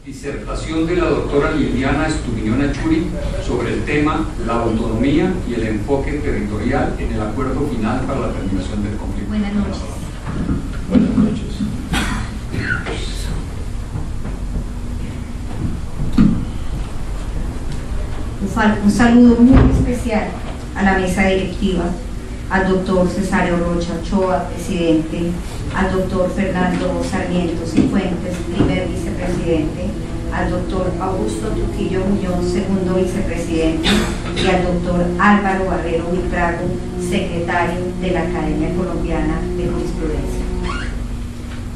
Disertación de la doctora Liliana Estupiñón Achuri sobre el tema la autonomía y el enfoque territorial en el acuerdo final para la terminación del conflicto. Buenas noches. Buenas noches. Un saludo muy especial a la mesa directiva, al doctor Cesario Rocha Ochoa, presidente, al doctor Fernando Sarmiento Cifuentes, primer vicepresidente, al doctor Augusto Trujillo Muñoz, segundo vicepresidente, y al doctor Álvaro Barrero Buitrago, secretario de la Academia Colombiana de Jurisprudencia.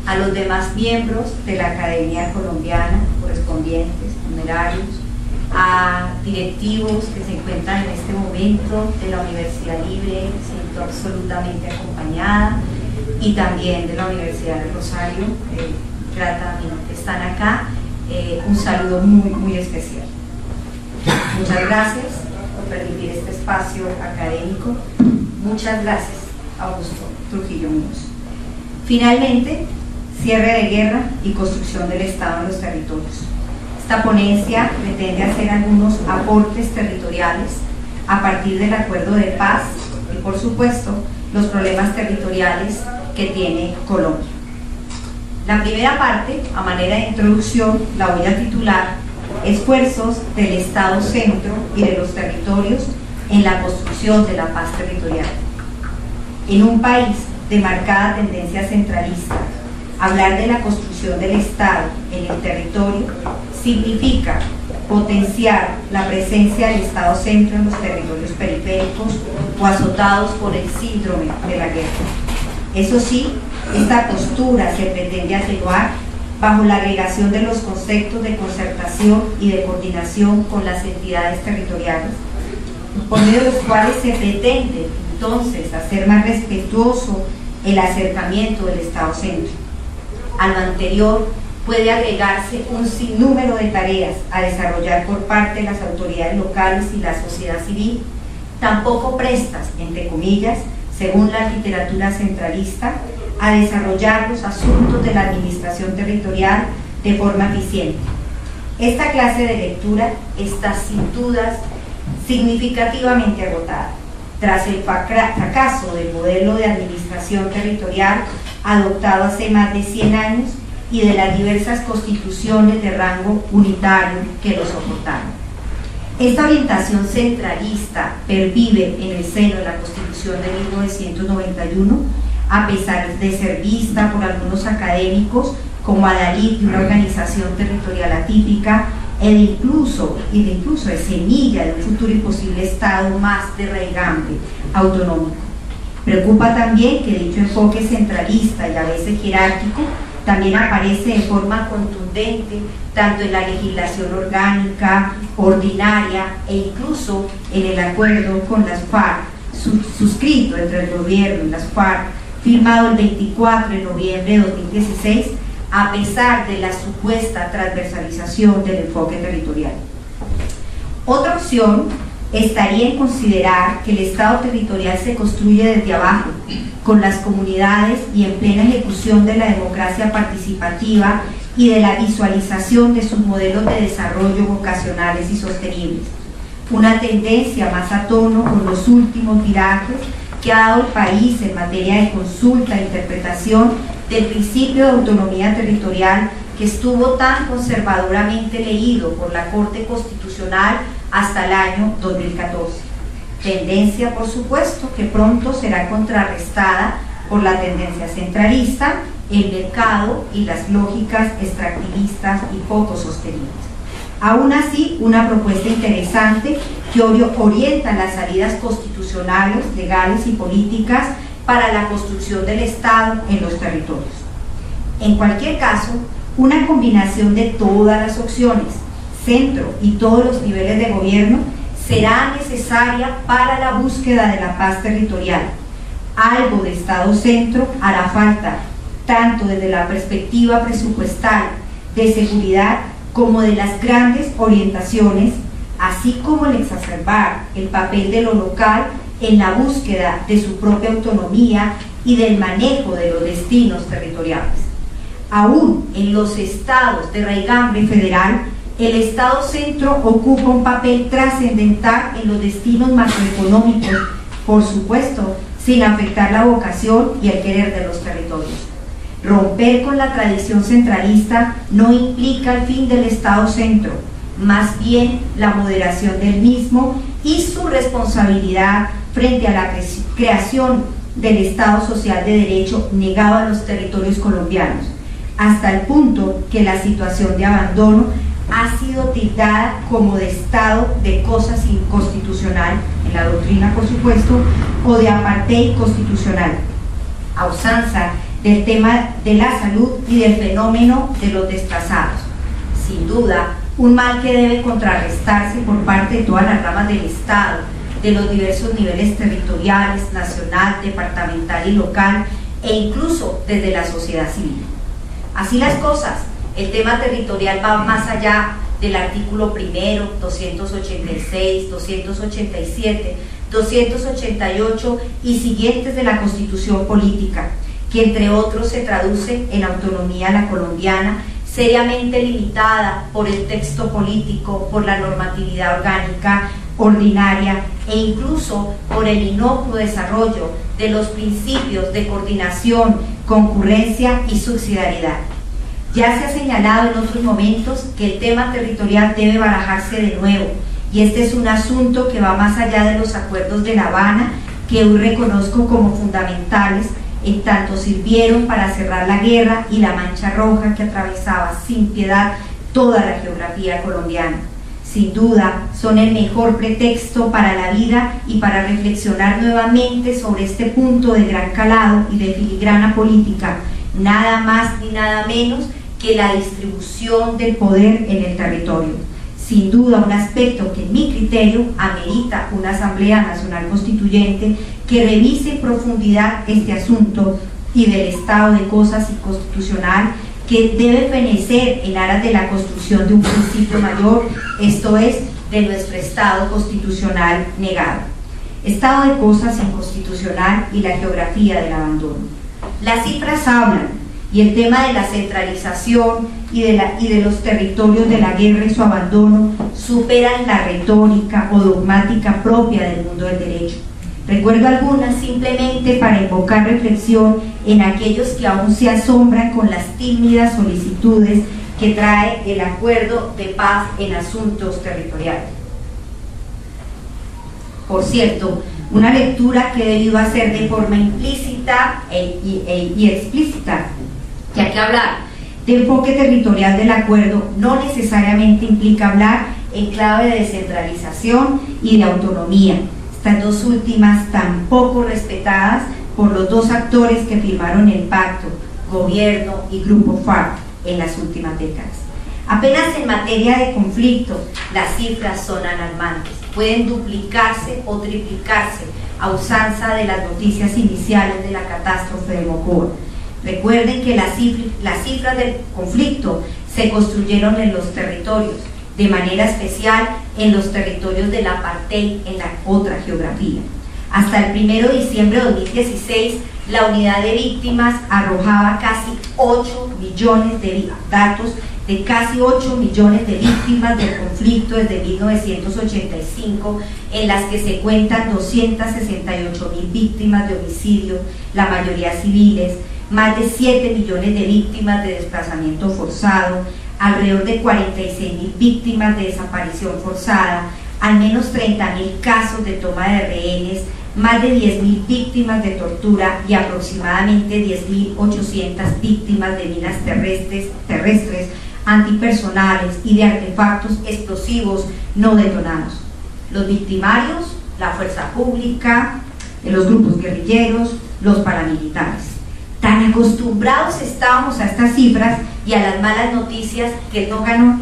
A los demás miembros de la Academia Colombiana, correspondientes, numerarios, a directivos que se encuentran en este momento de la Universidad Libre, me siento absolutamente acompañada, y también de la Universidad de Rosario, gratamente están acá, un saludo muy especial. Muchas gracias por permitir este espacio académico. Muchas gracias, Augusto Trujillo Muñoz. Finalmente, cierre de guerra y construcción del Estado en los territorios. Esta ponencia pretende hacer algunos aportes territoriales a partir del acuerdo de paz y, por supuesto, los problemas territoriales que tiene Colombia. La primera parte, a manera de introducción, la voy a titular Esfuerzos del Estado Centro y de los territorios en la construcción de la paz territorial. En un país de marcada tendencia centralista, hablar de la construcción del Estado en el territorio significa potenciar la presencia del Estado Centro en los territorios periféricos o azotados por el síndrome de la guerra. Eso sí, esta postura se pretende atenuar bajo la agregación de los conceptos de concertación y de coordinación con las entidades territoriales, por medio de los cuales se pretende entonces hacer más respetuoso el acercamiento del Estado Centro. A lo anterior puede agregarse un sinnúmero de tareas a desarrollar por parte de las autoridades locales y la sociedad civil, tampoco prestas, entre comillas, según la literatura centralista, a desarrollar los asuntos de la administración territorial de forma eficiente. Esta clase de lectura está sin dudas significativamente agotada tras el fracaso del modelo de administración territorial adoptado hace más de 100 años y de las diversas constituciones de rango unitario que lo soportaron. Esta orientación centralista pervive en el seno de la Constitución de 1991, a pesar de ser vista por algunos académicos como adalid de una organización territorial atípica e incluso de semilla de un futuro y posible Estado más de raigambre autonómico. Preocupa también que dicho enfoque centralista y a veces jerárquico también aparece de forma contundente tanto en la legislación orgánica, ordinaria e incluso en el acuerdo con las FARC, suscrito entre el gobierno y las FARC, firmado el 24 de noviembre de 2016, a pesar de la supuesta transversalización del enfoque territorial. Otra opción estaría en considerar que el Estado territorial se construye desde abajo, con las comunidades y en plena ejecución de la democracia participativa y de la visualización de sus modelos de desarrollo vocacionales y sostenibles. Una tendencia más a tono con los últimos virajes que ha dado el país en materia de consulta e interpretación del principio de autonomía territorial que estuvo tan conservadoramente leído por la Corte Constitucional hasta el año 2014. Tendencia, por supuesto, que pronto será contrarrestada por la tendencia centralista, el mercado y las lógicas extractivistas y poco sostenibles. Aún así, una propuesta interesante que orienta las salidas constitucionales, legales y políticas para la construcción del Estado en los territorios. En cualquier caso, una combinación de todas las opciones, centro y todos los niveles de gobierno, será necesaria para la búsqueda de la paz territorial. Algo de Estado Centro hará falta, tanto desde la perspectiva presupuestal, de seguridad, como de las grandes orientaciones, así como el exacerbar el papel de lo local en la búsqueda de su propia autonomía y del manejo de los destinos territoriales. Aún en los estados de raigambre federal, el Estado Centro ocupa un papel trascendental en los destinos macroeconómicos, por supuesto, sin afectar la vocación y el querer de los territorios. Romper con la tradición centralista no implica el fin del Estado Centro, más bien la moderación del mismo y su responsabilidad frente a la creación del Estado Social de Derecho negado a los territorios colombianos, hasta el punto que la situación de abandono ha sido tildada como de estado de cosas inconstitucional, en la doctrina por supuesto, o de apartheid constitucional, a usanza del tema de la salud y del fenómeno de los desplazados. Sin duda, un mal que debe contrarrestarse por parte de todas las ramas del Estado, de los diversos niveles territoriales, nacional, departamental y local, e incluso desde la sociedad civil. Así las cosas, el tema territorial va más allá del artículo primero, 286, 287, 288 y siguientes de la Constitución Política, que entre otros se traduce en autonomía a la colombiana, seriamente limitada por el texto político, por la normatividad orgánica ordinaria e incluso por el inocuo desarrollo de los principios de coordinación, concurrencia y subsidiariedad. Ya se ha señalado en otros momentos que el tema territorial debe barajarse de nuevo, y este es un asunto que va más allá de los acuerdos de La Habana, que hoy reconozco como fundamentales, en tanto sirvieron para cerrar la guerra y la mancha roja que atravesaba sin piedad toda la geografía colombiana. Sin duda, son el mejor pretexto para la vida y para reflexionar nuevamente sobre este punto de gran calado y de filigrana política, nada más ni nada menos que la distribución del poder en el territorio. Sin duda, un aspecto que en mi criterio amerita una Asamblea Nacional Constituyente que revise en profundidad este asunto y del estado de cosas inconstitucional que debe fenecer en aras de la construcción de un principio mayor, esto es, de nuestro Estado constitucional negado. Estado de cosas inconstitucional y la geografía del abandono. Las cifras hablan, y el tema de la centralización y de los territorios de la guerra y su abandono superan la retórica o dogmática propia del mundo del derecho. Recuerdo algunas simplemente para invocar reflexión en aquellos que aún se asombran con las tímidas solicitudes que trae el acuerdo de paz en asuntos territoriales. Por cierto, una lectura que he debido hacer de forma implícita y explícita, ya que hablar de enfoque territorial del acuerdo no necesariamente implica hablar en clave de descentralización y de autonomía, estas dos últimas tan poco respetadas por los dos actores que firmaron el pacto, gobierno y grupo FARC, en las últimas décadas. Apenas en materia de conflicto, las cifras son alarmantes, pueden duplicarse o triplicarse a usanza de las noticias iniciales de la catástrofe de Mocoa. Recuerden que las cifras del conflicto se construyeron en los territorios, de manera especial en los territorios del apartheid en la otra geografía. Hasta el 1 de diciembre de 2016, la unidad de víctimas arrojaba casi 8 millones de datos de casi 8 millones de víctimas del conflicto desde 1985, en las que se cuentan 268.000 víctimas de homicidio, la mayoría civiles, más de 7 millones de víctimas de desplazamiento forzado, alrededor de 46.000 víctimas de desaparición forzada, al menos 30.000 casos de toma de rehenes, más de 10.000 víctimas de tortura y aproximadamente 10.800 víctimas de minas terrestres, antipersonales y de artefactos explosivos no detonados. Los victimarios, la fuerza pública, los grupos guerrilleros, los paramilitares. Tan acostumbrados estábamos a estas cifras y a las malas noticias que no ganó.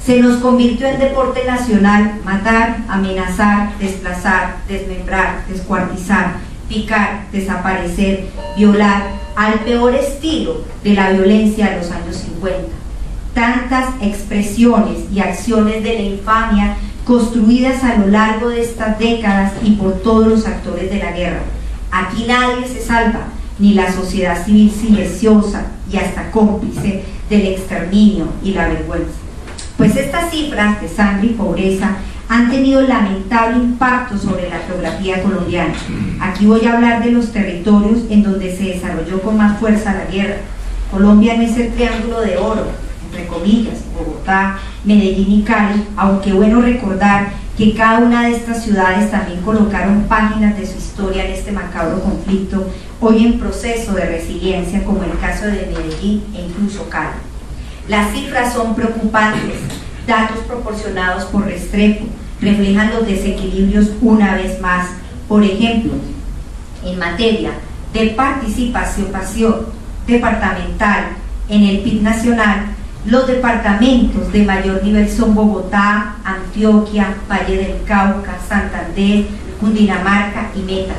Se nos convirtió en deporte nacional matar, amenazar, desplazar, desmembrar, descuartizar, picar, desaparecer, violar, al peor estilo de la violencia de los años 50. Tantas expresiones y acciones de la infamia construidas a lo largo de estas décadas y por todos los actores de la guerra. Aquí nadie se salva, ni la sociedad civil silenciosa y hasta cómplice del exterminio y la vergüenza. Pues estas cifras de sangre y pobreza han tenido lamentable impacto sobre la geografía colombiana. Aquí voy a hablar de los territorios en donde se desarrolló con más fuerza la guerra. Colombia no es el triángulo de oro, entre comillas, Bogotá, Medellín y Cali, aunque bueno recordar que cada una de estas ciudades también colocaron páginas de su historia en este macabro conflicto, hoy en proceso de resiliencia, como el caso de Medellín e incluso Cali. Las cifras son preocupantes, datos proporcionados por Restrepo reflejan los desequilibrios una vez más. Por ejemplo, en materia de participación departamental en el PIB nacional, los departamentos de mayor nivel son Bogotá, Antioquia, Valle del Cauca, Santander, Cundinamarca y Meta.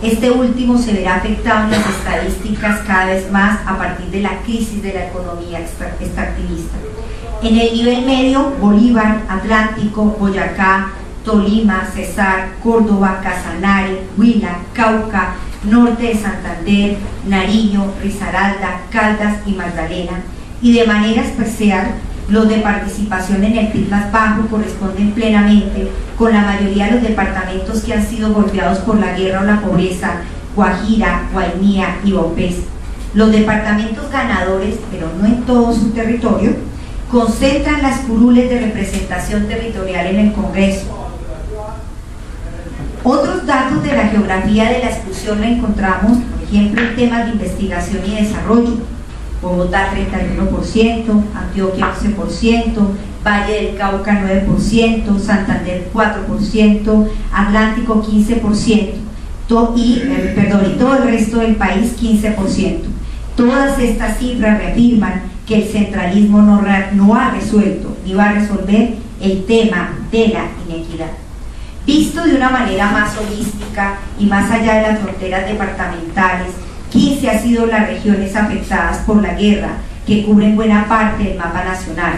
Este último se verá afectado en las estadísticas cada vez más a partir de la crisis de la economía extractivista. En el nivel medio, Bolívar, Atlántico, Boyacá, Tolima, Cesar, Córdoba, Casanare, Huila, Cauca, norte de Santander, Nariño, Risaralda, Caldas y Magdalena. Y de manera especial, los de participación en el PIB más bajo corresponden plenamente con la mayoría de los departamentos que han sido golpeados por la guerra o la pobreza: Guajira, Guainía y Vaupés. Los departamentos ganadores, pero no en todo su territorio, concentran las curules de representación territorial en el Congreso. Otros datos de la geografía de la exclusión la encontramos, por ejemplo, en temas de investigación y desarrollo. Bogotá 31%, Antioquia 11%, Valle del Cauca 9%, Santander 4%, Atlántico 15%, y todo el resto del país 15%. Todas estas cifras reafirman que el centralismo no ha resuelto ni va a resolver el tema de la inequidad. Visto de una manera más holística y más allá de las fronteras departamentales, 15 han sido las regiones afectadas por la guerra, que cubren buena parte del mapa nacional: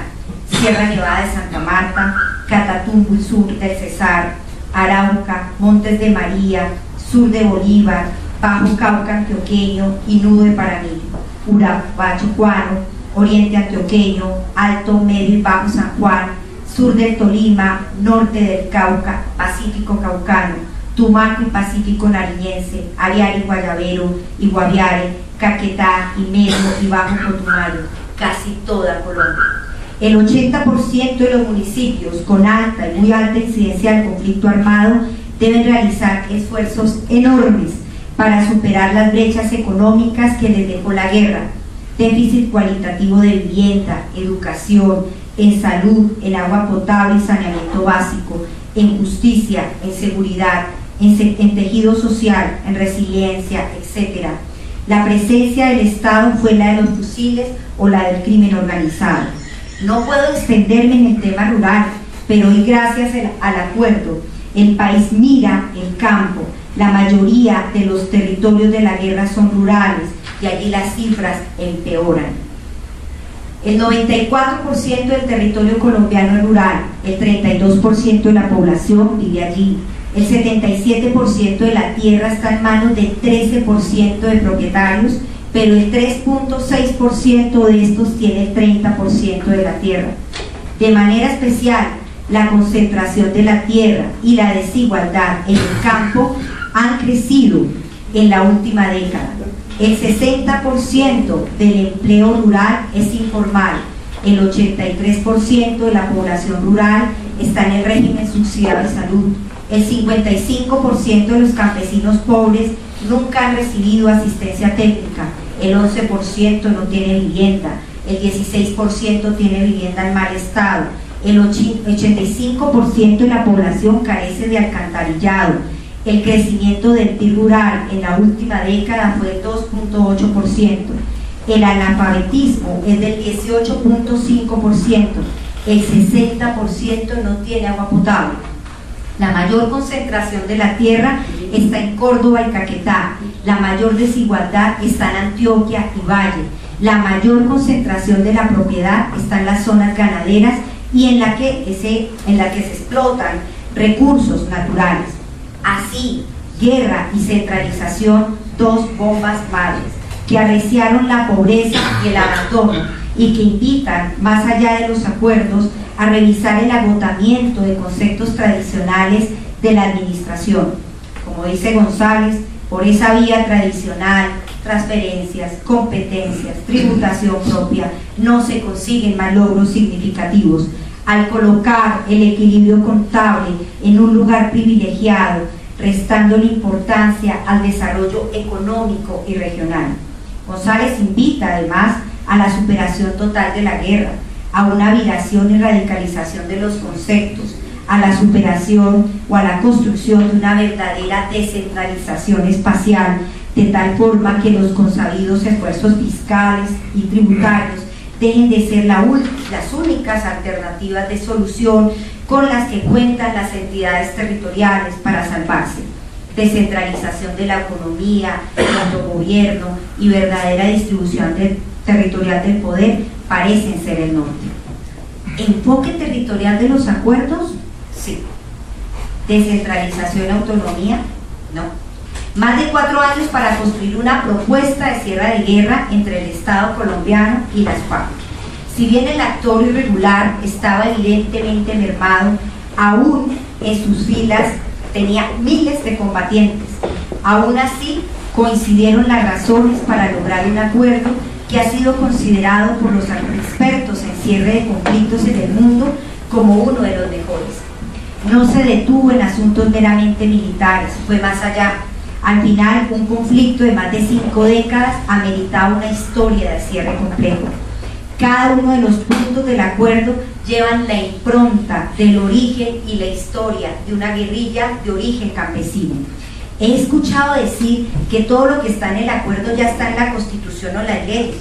Sierra Nevada de Santa Marta, Catatumbo y sur del Cesar, Arauca, Montes de María, sur de Bolívar, Bajo Cauca antioqueño y nudo de Paranillo, Urabá chocuano, oriente antioqueño, alto, medio y bajo San Juan, sur del Tolima, norte del Cauca, Pacífico caucano, Tumaco y Pacífico nariñense, Ariari, Guayabero y Guaviare, Caquetá y Medio y Bajo Putumayo, casi toda Colombia. El 80% de los municipios con alta y muy alta incidencia del conflicto armado deben realizar esfuerzos enormes para superar las brechas económicas que les dejó la guerra: déficit cualitativo de vivienda, educación, en salud, en agua potable y saneamiento básico, en justicia, en seguridad, en tejido social, en resiliencia, etc. La presencia del Estado fue la de los fusiles o la del crimen organizado. No puedo extenderme en el tema rural, pero hoy, gracias al acuerdo, el país mira el campo. La mayoría de los territorios de la guerra son rurales y allí las cifras empeoran. El 94% del territorio colombiano es rural, el 32% de la población vive allí. El 77% de la tierra está en manos del 13% de propietarios, pero el 3.6% de estos tiene el 30% de la tierra. De manera especial, la concentración de la tierra y la desigualdad en el campo han crecido en la última década. El 60% del empleo rural es informal, el 83% de la población rural está en el régimen subsidiado de salud, el 55% de los campesinos pobres nunca han recibido asistencia técnica, el 11% no tiene vivienda, el 16% tiene vivienda en mal estado, el 85% de la población carece de alcantarillado. El crecimiento del PIB rural en la última década fue del 2.8%. El analfabetismo es del 18.5%. El 60% no tiene agua potable. La mayor concentración de la tierra está en Córdoba y Caquetá. La mayor desigualdad está en Antioquia y Valle. La mayor concentración de la propiedad está en las zonas ganaderas y en la que se explotan recursos naturales. Así, guerra y centralización, dos bombas madres. que arreciaron la pobreza y el abandono y que invitan, más allá de los acuerdos, a revisar el agotamiento de conceptos tradicionales de la administración. Como dice González, por esa vía tradicional, transferencias, competencias, tributación propia, no se consiguen más logros significativos. Al colocar el equilibrio contable en un lugar privilegiado, restándole importancia al desarrollo económico y regional. González invita además a la superación total de la guerra, a una viración y radicalización de los conceptos, a la superación o a la construcción de una verdadera descentralización espacial, de tal forma que los consabidos esfuerzos fiscales y tributarios dejen de ser las únicas alternativas de solución con las que cuentan las entidades territoriales para salvarse. Descentralización de la economía, el autogobierno y verdadera distribución territorial del poder parecen ser el norte. ¿Enfoque territorial de los acuerdos? Sí. ¿Descentralización y autonomía? No. Más de 4 años para construir una propuesta de cierre de guerra entre el Estado colombiano y las FARC. Si bien el actor irregular estaba evidentemente mermado, aún en sus filas tenía miles de combatientes. Aún así, coincidieron las razones para lograr un acuerdo que ha sido considerado por los expertos en cierre de conflictos en el mundo como uno de los mejores. No se detuvo en asuntos meramente militares, fue más allá. Al final, un conflicto de más de 5 décadas ameritaba una historia de cierre complejo. Cada uno de los puntos del acuerdo llevan la impronta del origen y la historia de una guerrilla de origen campesino. He escuchado decir que todo lo que está en el acuerdo ya está en la Constitución o las leyes.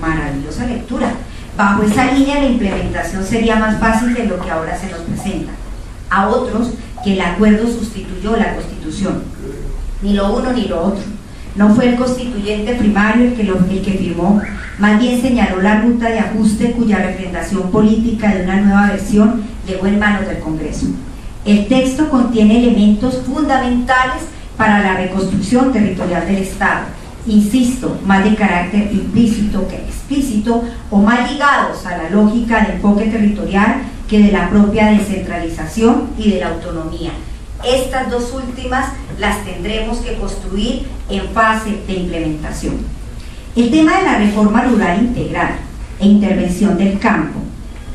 Maravillosa lectura. Bajo esa línea la implementación sería más fácil de lo que ahora se nos presenta. A otros que el acuerdo sustituyó la Constitución. Ni lo uno ni lo otro. No fue el constituyente primario el que firmó, más bien señaló la ruta de ajuste cuya representación política de una nueva versión llegó en manos del Congreso. El texto contiene elementos fundamentales para la reconstrucción territorial del Estado, insisto, más de carácter implícito que explícito o más ligados a la lógica de enfoque territorial que de la propia descentralización y de la autonomía. Estas dos últimas las tendremos que construir en fase de implementación. El tema de la reforma rural integral e intervención del campo,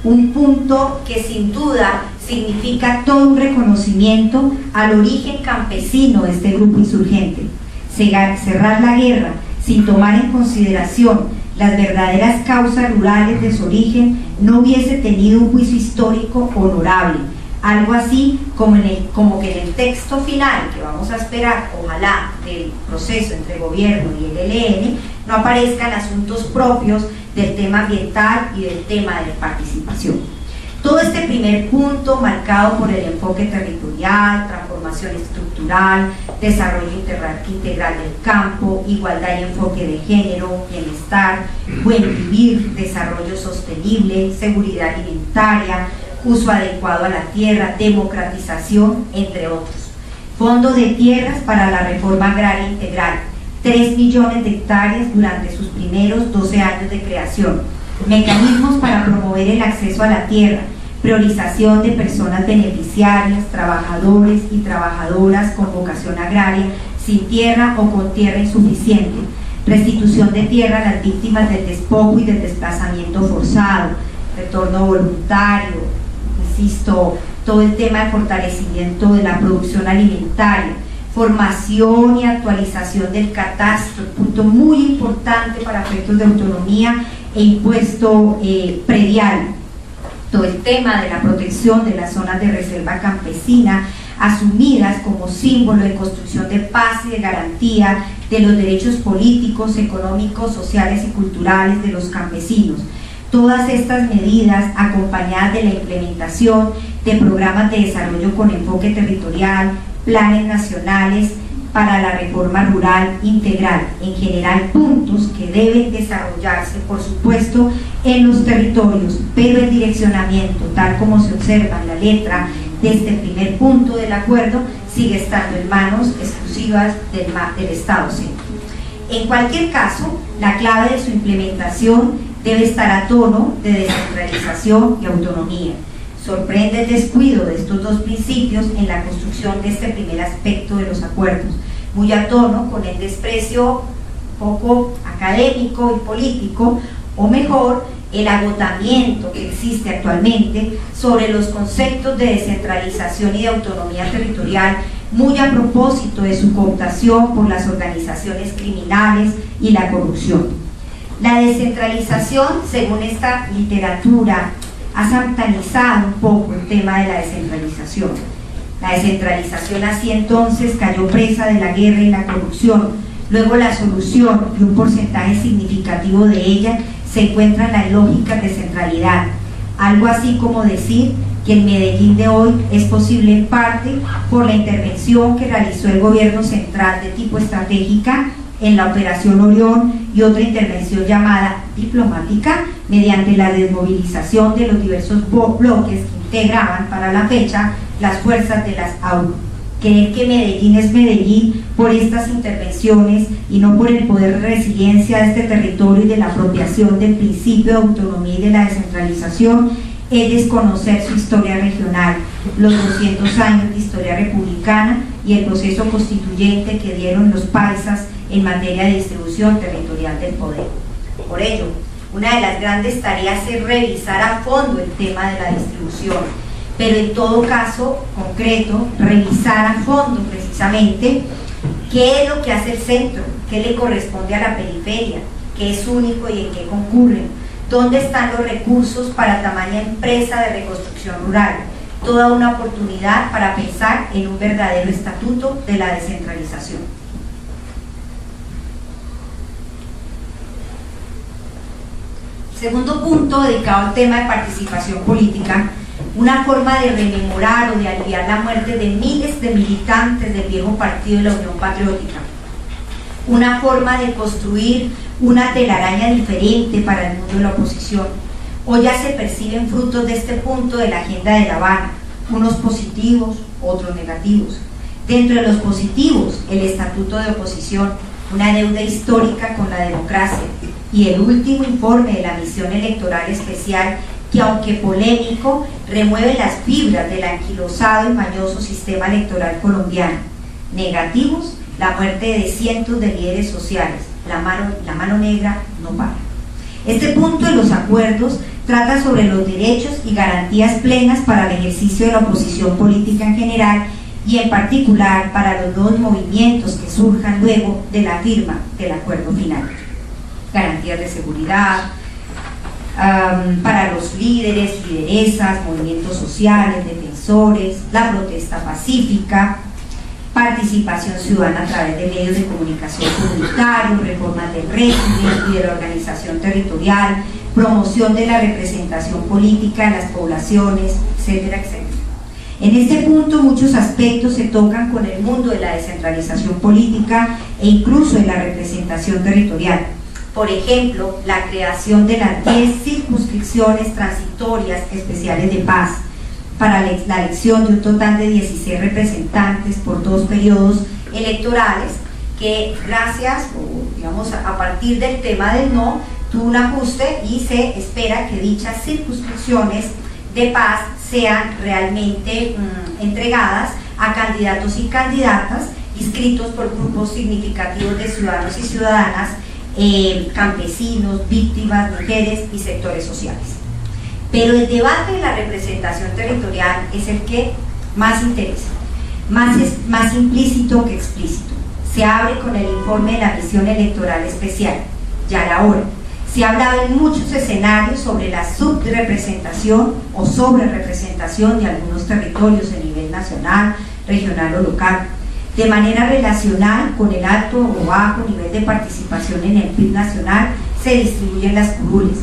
un punto que sin duda significa todo un reconocimiento al origen campesino de este grupo insurgente. Cerrar la guerra sin tomar en consideración las verdaderas causas rurales de su origen no hubiese tenido un juicio histórico honorable. Algo así como que en el texto final que vamos a esperar, ojalá, del proceso entre gobierno y el ELN, no aparezcan asuntos propios del tema ambiental y del tema de participación. Todo este primer punto, marcado por el enfoque territorial, transformación estructural, desarrollo integral del campo, igualdad y enfoque de género, bienestar, buen vivir, desarrollo sostenible, seguridad alimentaria, uso adecuado a la tierra, democratización, entre otros. Fondo de tierras para la reforma agraria integral, 3 millones de hectáreas durante sus primeros 12 años de creación. Mecanismos para promover el acceso a la tierra, priorización de personas beneficiarias, trabajadores y trabajadoras con vocación agraria, sin tierra o con tierra insuficiente, restitución de tierra a las víctimas del despojo y del desplazamiento forzado, retorno voluntario, insisto, todo el tema de fortalecimiento de la producción alimentaria, formación y actualización del catastro, punto muy importante para efectos de autonomía e impuesto predial, todo el tema de la protección de las zonas de reserva campesina, asumidas como símbolo de construcción de paz y de garantía de los derechos políticos, económicos, sociales y culturales de los campesinos. Todas estas medidas, acompañadas de la implementación de programas de desarrollo con enfoque territorial, planes nacionales para la reforma rural integral, en general puntos que deben desarrollarse, por supuesto, en los territorios, pero el direccionamiento, tal como se observa en la letra de este primer punto del acuerdo, sigue estando en manos exclusivas del Estado centro. En cualquier caso, la clave de su implementación debe estar a tono de descentralización y autonomía. Sorprende el descuido de estos dos principios en la construcción de este primer aspecto de los acuerdos, muy a tono con el desprecio poco académico y político, o mejor, el agotamiento que existe actualmente sobre los conceptos de descentralización y de autonomía territorial, muy a propósito de su cooptación por las organizaciones criminales y la corrupción. La descentralización, según esta literatura, ha satanizado un poco el tema de la descentralización. La descentralización así entonces cayó presa de la guerra y la corrupción. Luego la solución, y un porcentaje significativo de ella, se encuentra en la lógica de centralidad. Algo así como decir que el Medellín de hoy es posible en parte por la intervención que realizó el gobierno central de tipo estratégica en la Operación Orión y otra intervención llamada diplomática mediante la desmovilización de los diversos bloques que integraban para la fecha las fuerzas de las AUR. Creer que Medellín es Medellín por estas intervenciones y no por el poder de resiliencia de este territorio y de la apropiación del principio de autonomía y de la descentralización es desconocer su historia regional, los 200 años de historia republicana y el proceso constituyente que dieron los paisas en materia de distribución territorial del poder. Por ello, una de las grandes tareas es revisar a fondo el tema de la distribución, pero en todo caso concreto, revisar a fondo precisamente qué es lo que hace el centro, qué le corresponde a la periferia, qué es único y en qué concurren, dónde están los recursos para tamaña empresa de reconstrucción rural, toda una oportunidad para pensar en un verdadero estatuto de la descentralización. Segundo punto dedicado al tema de participación política, una forma de rememorar o de aliviar la muerte de miles de militantes del viejo partido de la Unión Patriótica, una forma de construir una telaraña diferente para el mundo de la oposición. Hoy ya se perciben frutos de este punto de la agenda de La Habana, unos positivos, otros negativos. Dentro de los positivos, el estatuto de oposición, una deuda histórica con la democracia, y el último informe de la misión electoral especial que, aunque polémico, remueve las fibras del anquilosado y mañoso sistema electoral colombiano. Negativos, la muerte de cientos de líderes sociales. La mano negra no para. Este punto de los acuerdos trata sobre los derechos y garantías plenas para el ejercicio de la oposición política en general y en particular para los nuevos movimientos que surjan luego de la firma del acuerdo final. Garantías de seguridad para los líderes, lideresas, movimientos sociales, defensores, la protesta pacífica, participación ciudadana a través de medios de comunicación comunitarios, reformas del régimen y de la organización territorial, promoción de la representación política de las poblaciones, etcétera, etcétera. En este punto muchos aspectos se tocan con el mundo de la descentralización política e incluso de la representación territorial. Por ejemplo, la creación de las 10 circunscripciones transitorias especiales de paz para la elección de un total de 16 representantes por 2 periodos electorales que gracias, o digamos a partir del tema del no, tuvo un ajuste y se espera que dichas circunscripciones de paz sean realmente entregadas a candidatos y candidatas inscritos por grupos significativos de ciudadanos y ciudadanas, campesinos, víctimas, mujeres y sectores sociales. Pero el debate de la representación territorial es el que más interesa, más implícito que explícito. Se abre con el informe de la misión electoral especial, ya la hora. Se ha hablado en muchos escenarios sobre la subrepresentación o sobrerepresentación de algunos territorios a nivel nacional, regional o local, de manera relacional con el alto o bajo nivel de participación en el PIB nacional. Se distribuyen las curules.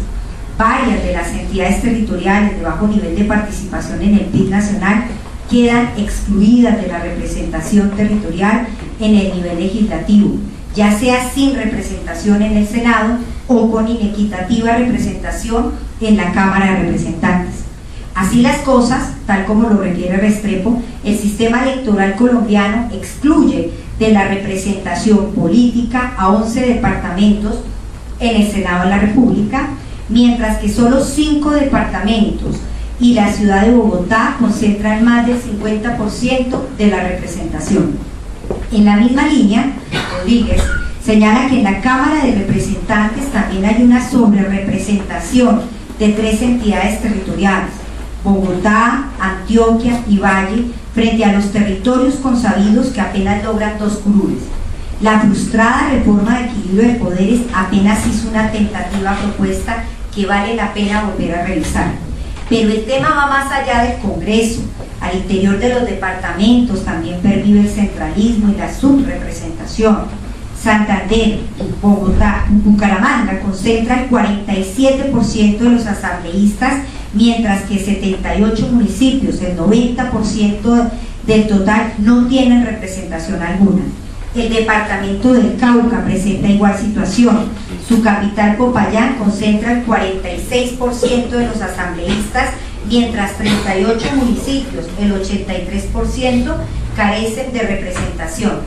Varias de las entidades territoriales de bajo nivel de participación en el PIB nacional quedan excluidas de la representación territorial en el nivel legislativo, ya sea sin representación en el Senado o con inequitativa representación en la Cámara de Representantes. Así las cosas, tal como lo requiere Restrepo, el sistema electoral colombiano excluye de la representación política a 11 departamentos en el Senado de la República, mientras que solo 5 departamentos y la ciudad de Bogotá concentran más del 50% de la representación. En la misma línea, Rodríguez señala que en la Cámara de Representantes también hay una sobrerepresentación de 3 entidades territoriales, Bogotá, Antioquia y Valle, frente a los territorios consabidos que apenas logran 2 curules. La frustrada reforma de equilibrio de poderes apenas hizo una tentativa propuesta que vale la pena volver a revisar. Pero el tema va más allá del Congreso. Al interior de los departamentos también pervive el centralismo y la subrepresentación. Santander, Bogotá, Bucaramanga concentra el 47% de los asambleístas, mientras que 78 municipios, el 90% del total, no tienen representación alguna. El departamento del Cauca presenta igual situación. Su capital, Popayán, concentra el 46% de los asambleístas, mientras 38 municipios, el 83%, carecen de representación.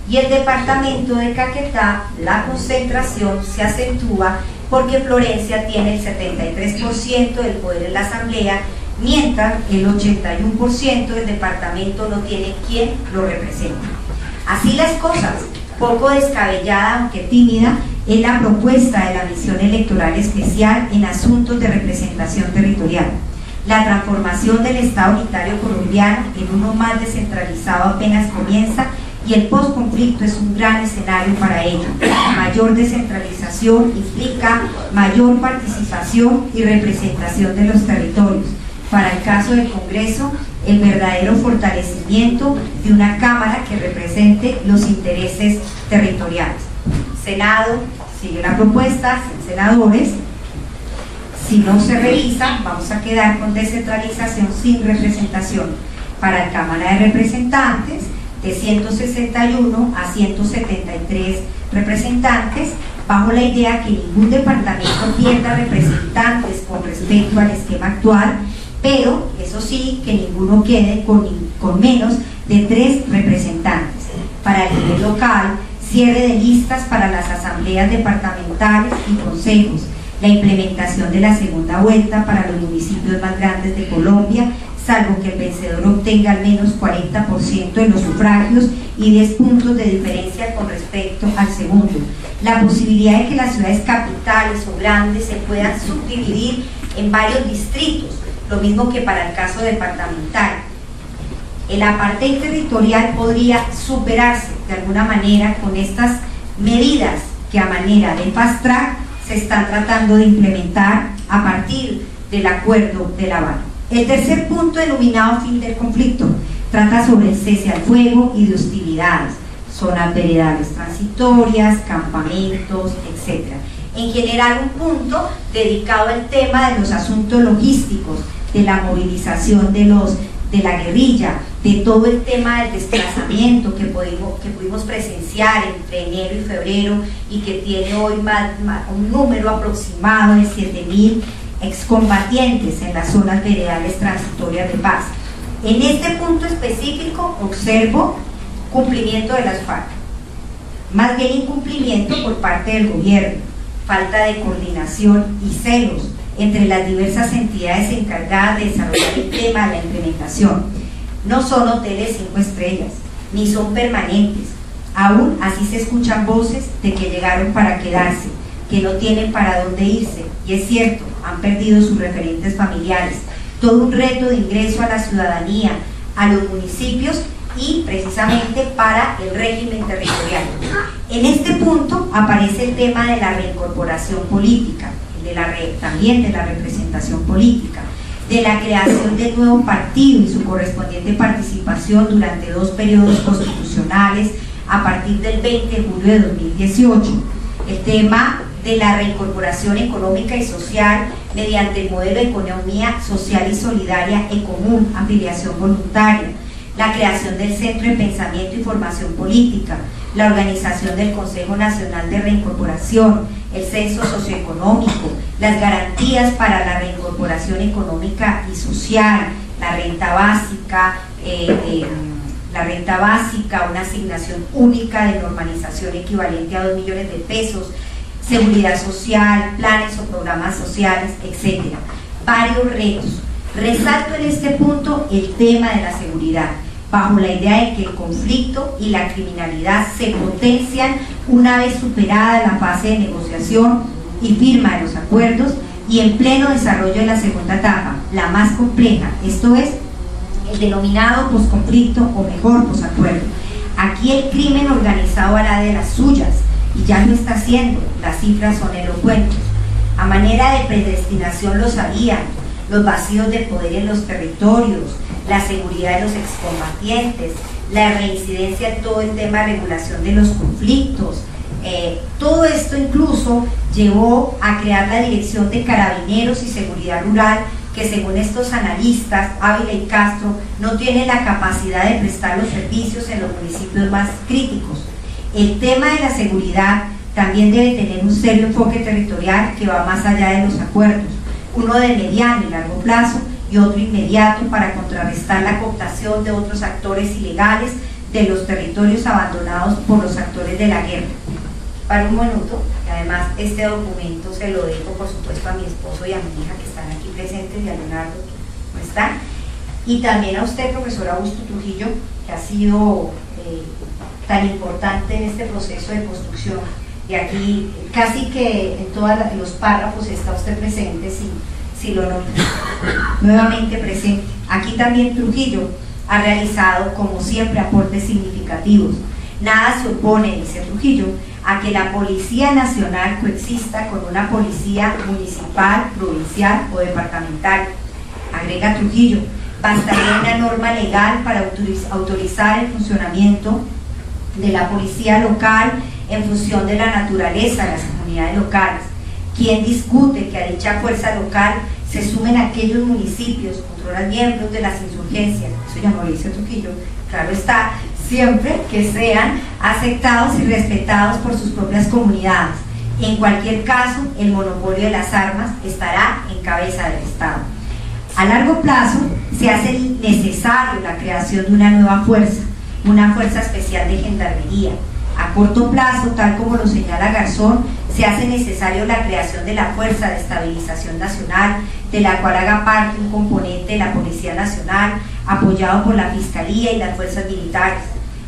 Y el departamento de Caquetá, la concentración se acentúa porque Florencia tiene el 73% del poder en la asamblea, mientras el 81% del departamento no tiene quien lo represente. Así las cosas, poco descabellada aunque tímida, es la propuesta de la misión electoral especial en asuntos de representación territorial. La transformación del Estado unitario colombiano en uno más descentralizado apenas comienza, y el posconflicto es un gran escenario para ello. Mayor descentralización implica mayor participación y representación de los territorios. Para el caso del Congreso, el verdadero fortalecimiento de una Cámara que represente los intereses territoriales. Senado, sigue la propuesta, sin senadores. Si no se revisa, vamos a quedar con descentralización sin representación. Para la Cámara de Representantes, de 161 a 173 representantes, bajo la idea que ningún departamento pierda representantes con respecto al esquema actual, pero eso sí, que ninguno quede con menos de 3 representantes. Para el nivel local, cierre de listas para las asambleas departamentales y consejos, la implementación de la segunda vuelta para los municipios más grandes de Colombia, salvo que el vencedor obtenga al menos 40% de los sufragios y 10 puntos de diferencia con respecto al segundo. La posibilidad de que las ciudades capitales o grandes se puedan subdividir en varios distritos, lo mismo que para el caso departamental. El apartheid territorial podría superarse de alguna manera con estas medidas que a manera de fast track se están tratando de implementar a partir del Acuerdo de La Habana. El tercer punto, denominado fin del conflicto, trata sobre el cese al fuego y de hostilidades, zonas veredales transitorias, campamentos, etc. En general, un punto dedicado al tema de los asuntos logísticos, de la movilización de la guerrilla, de todo el tema del desplazamiento que pudimos presenciar entre enero y febrero y que tiene hoy un número aproximado de 7.000 excombatientes en las zonas veredales transitorias de paz. En este punto específico observo cumplimiento de las FARC, más bien incumplimiento por parte del gobierno, falta de coordinación y celos entre las diversas entidades encargadas de desarrollar el tema de la implementación. No son hoteles 5 estrellas, ni son permanentes. Aún así se escuchan voces de que llegaron para quedarse, que no tienen para dónde irse, y es cierto, han perdido sus referentes familiares. Todo un reto de ingreso a la ciudadanía, a los municipios y precisamente para el régimen territorial. En este punto aparece el tema de la reincorporación política, también de la representación política, de la creación del nuevo partido y su correspondiente participación durante 2 periodos constitucionales a partir del 20 de julio de 2018, el tema de la reincorporación económica y social mediante el modelo de economía social y solidaria ECOMUN, afiliación voluntaria, la creación del Centro de Pensamiento y Formación Política, la organización del Consejo Nacional de Reincorporación, el censo socioeconómico, las garantías para la reincorporación económica y social, la renta básica, la renta básica, una asignación única de normalización equivalente a 2 millones de pesos, seguridad social, planes o programas sociales, etc. Varios retos. Resalto en este punto el tema de la seguridad, bajo la idea de que el conflicto y la criminalidad se potencian una vez superada la fase de negociación y firma de los acuerdos y en pleno desarrollo de la segunda etapa, la más compleja, esto es, el denominado posconflicto o mejor posacuerdo. Aquí el crimen organizado hará de las suyas y ya lo está haciendo, las cifras son elocuentes. A manera de predestinación lo sabían, los vacíos de poder en los territorios, la seguridad de los excombatientes, la reincidencia en todo el tema de regulación de los conflictos. Todo esto incluso llevó a crear la Dirección de Carabineros y Seguridad Rural, que según estos analistas, Ávila y Castro, no tiene la capacidad de prestar los servicios en los municipios más críticos. El tema de la seguridad también debe tener un serio enfoque territorial que va más allá de los acuerdos, uno de mediano y largo plazo y otro inmediato para contrarrestar la cooptación de otros actores ilegales de los territorios abandonados por los actores de la guerra. Para un minuto, y además este documento se lo dejo por supuesto a mi esposo y a mi hija que están aquí presentes y a Leonardo que no están, y también a usted, profesor Augusto Trujillo, que ha sido tan importante en este proceso de construcción, y aquí casi que en todos los párrafos está usted presente, si lo notan, nuevamente presente. Aquí también Trujillo ha realizado como siempre aportes significativos. Nada se opone, dice Trujillo, a que la Policía Nacional coexista con una policía municipal, provincial o departamental. Agrega Trujillo, bastaría una norma legal para autorizar el funcionamiento de la policía local en función de la naturaleza de las comunidades locales. ¿Quién discute que a dicha fuerza local se sumen aquellos municipios, controlan miembros de las insurgencias? Eso ya no lo dice Trujillo, claro está, siempre que sean aceptados y respetados por sus propias comunidades. En cualquier caso, el monopolio de las armas estará en cabeza del Estado. A largo plazo, se hace necesario la creación de una nueva fuerza, una fuerza especial de gendarmería. A corto plazo, tal como lo señala Garzón, se hace necesario la creación de la Fuerza de Estabilización Nacional, de la cual haga parte un componente de la Policía Nacional, apoyado por la Fiscalía y las fuerzas militares.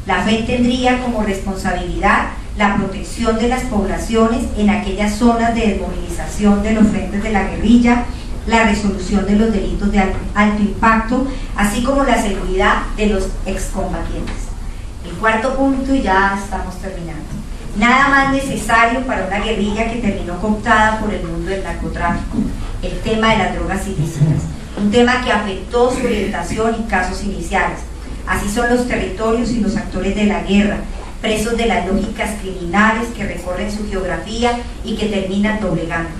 La FEN tendría como responsabilidad la protección de las poblaciones en aquellas zonas de desmovilización de los frentes de la guerrilla, la resolución de los delitos de alto impacto, así como la seguridad de los excombatientes. El cuarto punto, y ya estamos terminando. Nada más necesario para una guerrilla que terminó cooptada por el mundo del narcotráfico, el tema de las drogas ilícitas, un tema que afectó su orientación y casos iniciales. Así son los territorios y los actores de la guerra, presos de las lógicas criminales que recorren su geografía y que terminan doblegando.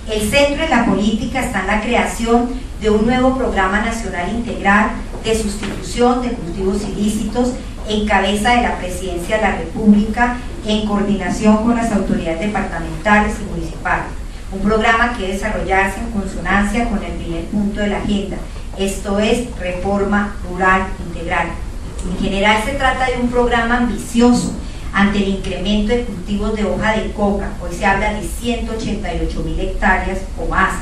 El centro de la política está en la creación de un nuevo programa nacional integral de sustitución de cultivos ilícitos en cabeza de la Presidencia de la República en coordinación con las autoridades departamentales y municipales. Un programa que debe desarrollarse en consonancia con el primer punto de la agenda, esto es reforma rural integral. En general se trata de un programa ambicioso ante el incremento de cultivos de hoja de coca. Hoy se habla de 188.000 hectáreas o más,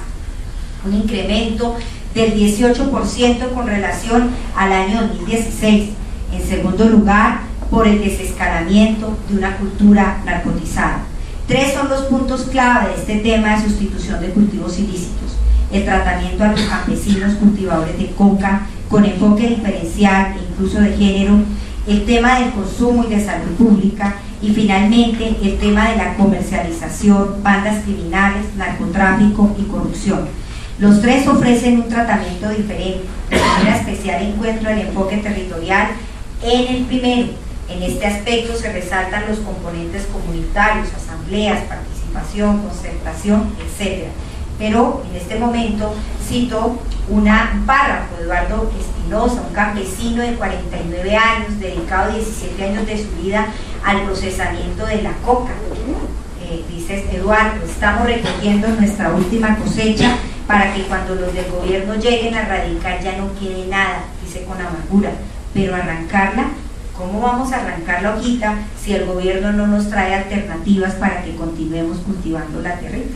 un incremento del 18% con relación al año 2016. En segundo lugar, por el desescalamiento de una cultura narcotizada. Tres son los puntos clave de este tema de sustitución de cultivos ilícitos: el tratamiento a los campesinos cultivadores de coca con enfoque diferencial e incluso de género, el tema del consumo y de salud pública, y finalmente el tema de la comercialización, bandas criminales, narcotráfico y corrupción. Los tres ofrecen un tratamiento diferente. De manera especial encuentro el enfoque territorial en el primero. En este aspecto se resaltan los componentes comunitarios, asambleas, participación, concertación, etc. Pero en este momento cito un párrafo de Eduardo Espinosa, un campesino de 49 años, dedicado 17 años de su vida al procesamiento de la coca. Dice Eduardo: estamos recogiendo nuestra última cosecha para que cuando los del gobierno lleguen a radicar ya no quede nada, dice con amargura. pero arrancarla, ¿cómo vamos a arrancar la hojita si el gobierno no nos trae alternativas para que continuemos cultivando la tierrita?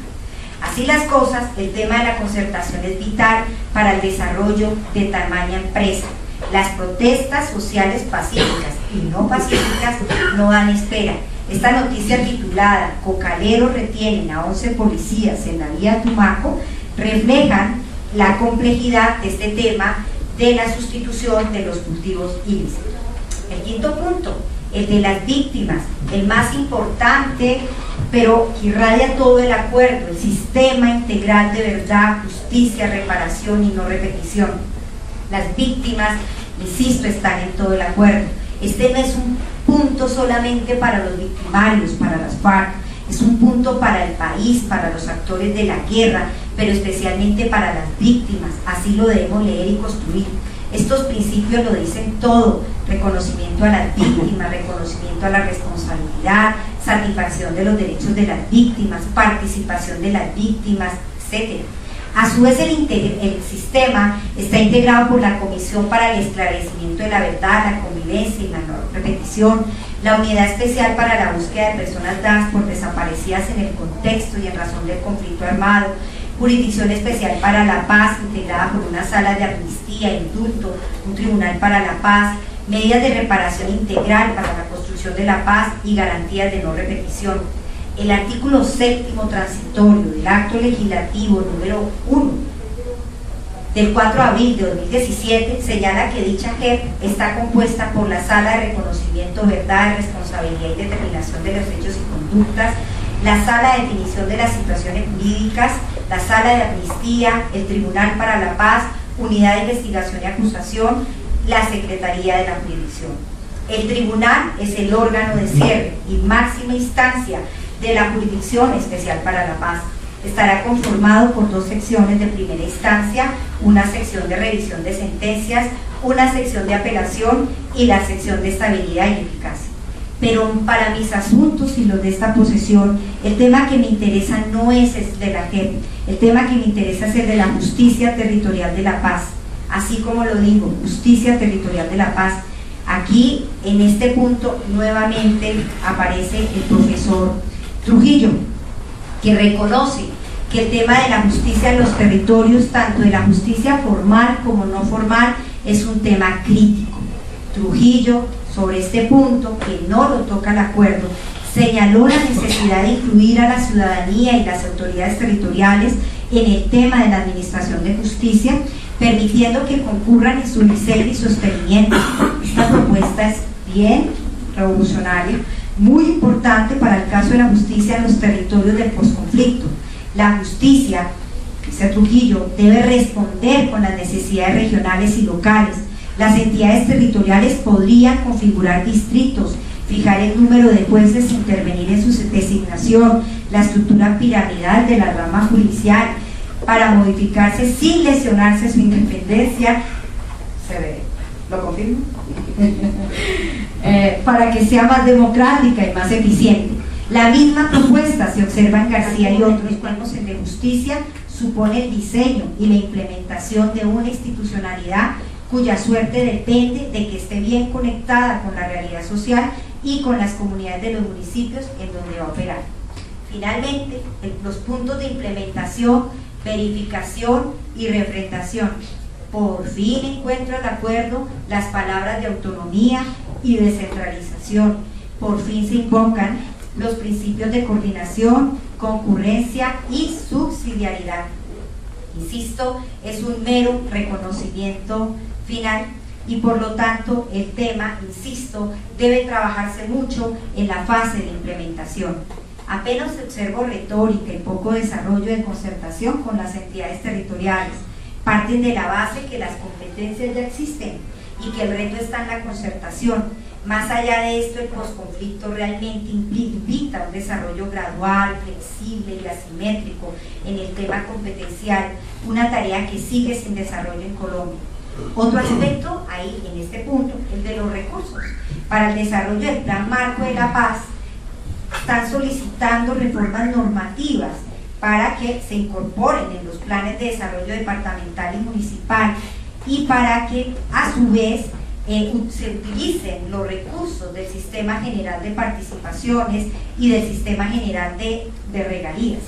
Así las cosas, el tema de la concertación es vital para el desarrollo de tamaña empresa. Las protestas sociales pacíficas y no pacíficas no dan espera. Esta noticia titulada "Cocaleros retienen a 11 policías en la vía Tumaco" reflejan la complejidad de este tema de la sustitución de los cultivos ilícitos. El quinto punto, el de las víctimas, el más importante, pero que irradia todo el acuerdo, el sistema integral de verdad, justicia, reparación y no repetición. Las víctimas, insisto, están en todo el acuerdo. Este no es un punto solamente para los victimarios, para las FARC, es un punto para el país, para los actores de la guerra, pero especialmente para las víctimas. Así lo debemos leer y construir. Estos principios lo dicen todo: reconocimiento a las víctimas, reconocimiento a la responsabilidad, satisfacción de los derechos de las víctimas, participación de las víctimas, etc. A su vez, el sistema está integrado por la Comisión para el Esclarecimiento de la Verdad, la Convivencia y la No Repetición, la Unidad Especial para la Búsqueda de Personas dadas por desaparecidas en el contexto y en razón del conflicto armado, Jurisdicción Especial para la Paz, integrada por una sala de amnistía, indulto, un tribunal para la paz, medidas de reparación integral para la construcción de la paz y garantías de no repetición. El artículo 7º transitorio del acto legislativo número 1 del 4 de abril de 2017 señala que dicha JEP está compuesta por la Sala de Reconocimiento, Verdad, Responsabilidad y Determinación de los Hechos y Conductas, la Sala de Definición de las Situaciones Jurídicas, la Sala de Amnistía, el Tribunal para la Paz, Unidad de Investigación y Acusación, la Secretaría de la Jurisdicción. El tribunal es el órgano de cierre y máxima instancia de la Jurisdicción Especial para la Paz. Estará conformado por 2 secciones de primera instancia, una sección de revisión de sentencias, una sección de apelación y la sección de estabilidad y eficacia. Pero para mis asuntos y los de esta posesión, el tema que me interesa no es el de la JEP, el tema que me interesa es el de la justicia territorial de la paz. Así como lo digo, justicia territorial de la paz. Aquí, en este punto, nuevamente aparece el profesor Trujillo, que reconoce que el tema de la justicia en los territorios, tanto de la justicia formal como no formal, es un tema crítico. Trujillo, sobre este punto, que no lo toca el acuerdo, señaló la necesidad de incluir a la ciudadanía y las autoridades territoriales en el tema de la administración de justicia, permitiendo que concurran en su diseño y sostenimiento. Esta propuesta es bien revolucionaria, muy importante para el caso de la justicia en los territorios del posconflicto. La justicia, dice Trujillo, debe responder con las necesidades regionales y locales. Las entidades territoriales podrían configurar distritos, fijar el número de jueces, intervenir en su designación, la estructura piramidal de la rama judicial, para modificarse sin lesionarse su independencia. ¿Lo confirmo? Para que sea más democrática y más eficiente. La misma propuesta se observa en García y otros cuerpos de justicia, supone el diseño y la implementación de una institucionalidad cuya suerte depende de que esté bien conectada con la realidad social y con las comunidades de los municipios en donde va a operar. Finalmente, los puntos de implementación, verificación y refrendación. Por fin encuentro el acuerdo las palabras de autonomía y descentralización. Por fin se invocan los principios de coordinación, concurrencia y subsidiariedad. Insisto, es un mero reconocimiento final y por lo tanto el tema, insisto, debe trabajarse mucho en la fase de implementación. Apenas observo retórica y poco desarrollo de concertación con las entidades territoriales. Parten de la base que las competencias ya existen y que el reto está en la concertación. Más allá de esto, el posconflicto realmente invita a un desarrollo gradual, flexible y asimétrico en el tema competencial, una tarea que sigue sin desarrollo en Colombia. Otro aspecto ahí, en este punto, el de los recursos. Para el desarrollo del Plan Marco de la Paz, están solicitando reformas normativas para que se incorporen en los planes de desarrollo departamental y municipal y para que a su vez se utilicen los recursos del Sistema General de Participaciones y del Sistema General de Regalías.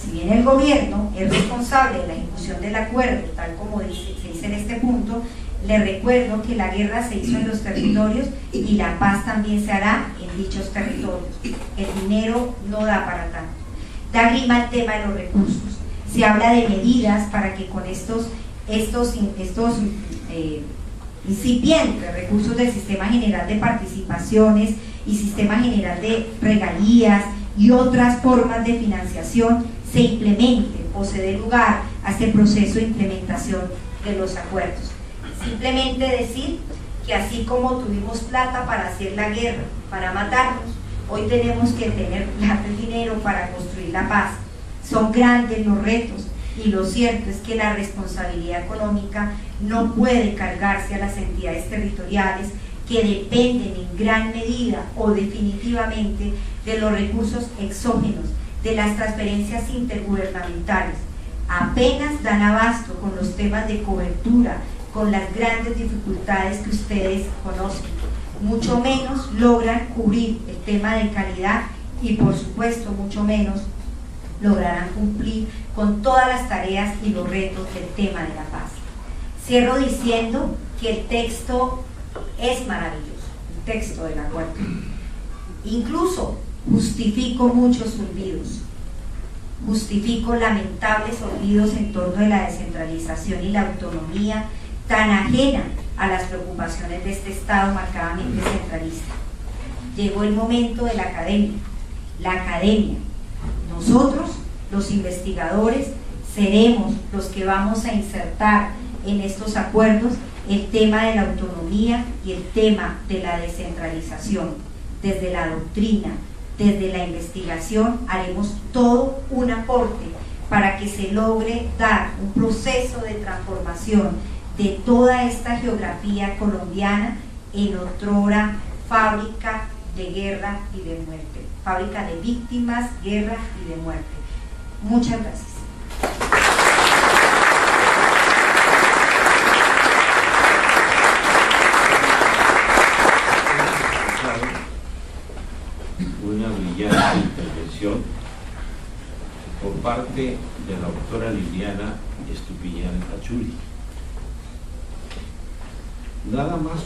Si bien el gobierno es responsable de la ejecución del acuerdo, tal como se dice en este punto, le recuerdo que la guerra se hizo en los territorios y la paz también se hará en dichos territorios. El dinero no da para tanto. Da grima el tema de los recursos. Se habla de medidas para que con estos incipientes recursos del Sistema General de Participaciones y Sistema General de Regalías y otras formas de financiación se implemente o se dé lugar a este proceso de implementación de los acuerdos. Simplemente decir que así como tuvimos plata para hacer la guerra, para matarnos, hoy tenemos que tener plata y dinero para construir la paz. Son grandes los retos y lo cierto es que la responsabilidad económica no puede cargarse a las entidades territoriales que dependen en gran medida o definitivamente de los recursos exógenos, de las transferencias intergubernamentales. Apenas dan abasto con los temas de cobertura, con las grandes dificultades que ustedes conocen, mucho menos logran cubrir el tema de calidad y por supuesto mucho menos lograrán cumplir con todas las tareas y los retos del tema de la paz. Cierro diciendo que el texto es maravilloso, el texto del acuerdo. Incluso justifico muchos olvidos, justifico lamentables olvidos en torno de la descentralización y la autonomía tan ajena a las preocupaciones de este Estado marcadamente centralista. Llegó el momento de la academia. Nosotros, los investigadores, seremos los que vamos a insertar en estos acuerdos el tema de la autonomía y el tema de la descentralización. Desde la doctrina, desde la investigación, haremos todo un aporte para que se logre dar un proceso de transformación de toda esta geografía colombiana en otrora fábrica de guerra y de muerte, fábrica de víctimas, guerra y de muerte. Muchas gracias. Una brillante intervención por parte de la doctora Liliana Estupiñán Cachuri. Nada más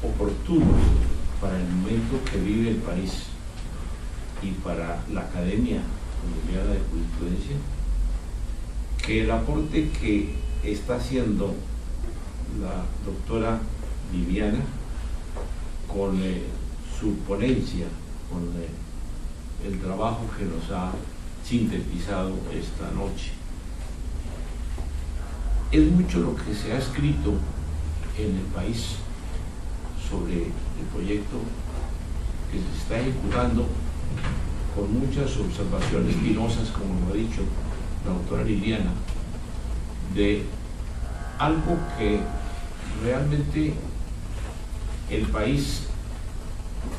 oportuno para el momento que vive el país y para la Academia Colombiana de Jurisprudencia que el aporte que está haciendo la doctora Viviana con su ponencia, con el trabajo que nos ha sintetizado esta noche. Es mucho lo que se ha escrito en el país sobre el proyecto que se está ejecutando con muchas observaciones espinosas, como lo ha dicho la doctora Liliana, de algo que realmente el país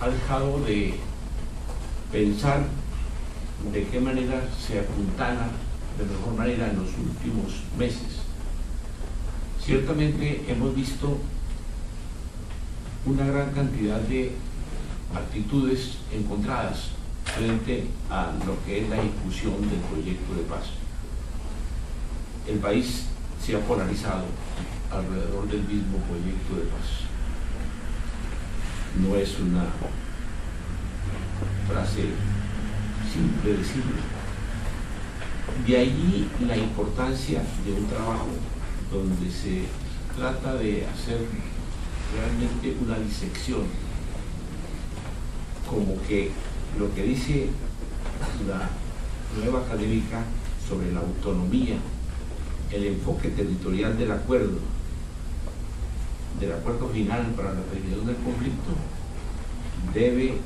ha dejado de pensar de qué manera se apuntala de mejor manera en los últimos meses. Ciertamente hemos visto una gran cantidad de actitudes encontradas frente a lo que es la ejecución del proyecto de paz. El país se ha polarizado alrededor del mismo proyecto de paz. No es una frase simple decirlo. De allí la importancia de un trabajo donde se trata de hacer realmente una disección, como que lo que dice la nueva académica sobre la autonomía, el enfoque territorial del acuerdo final para la resolución del conflicto, debe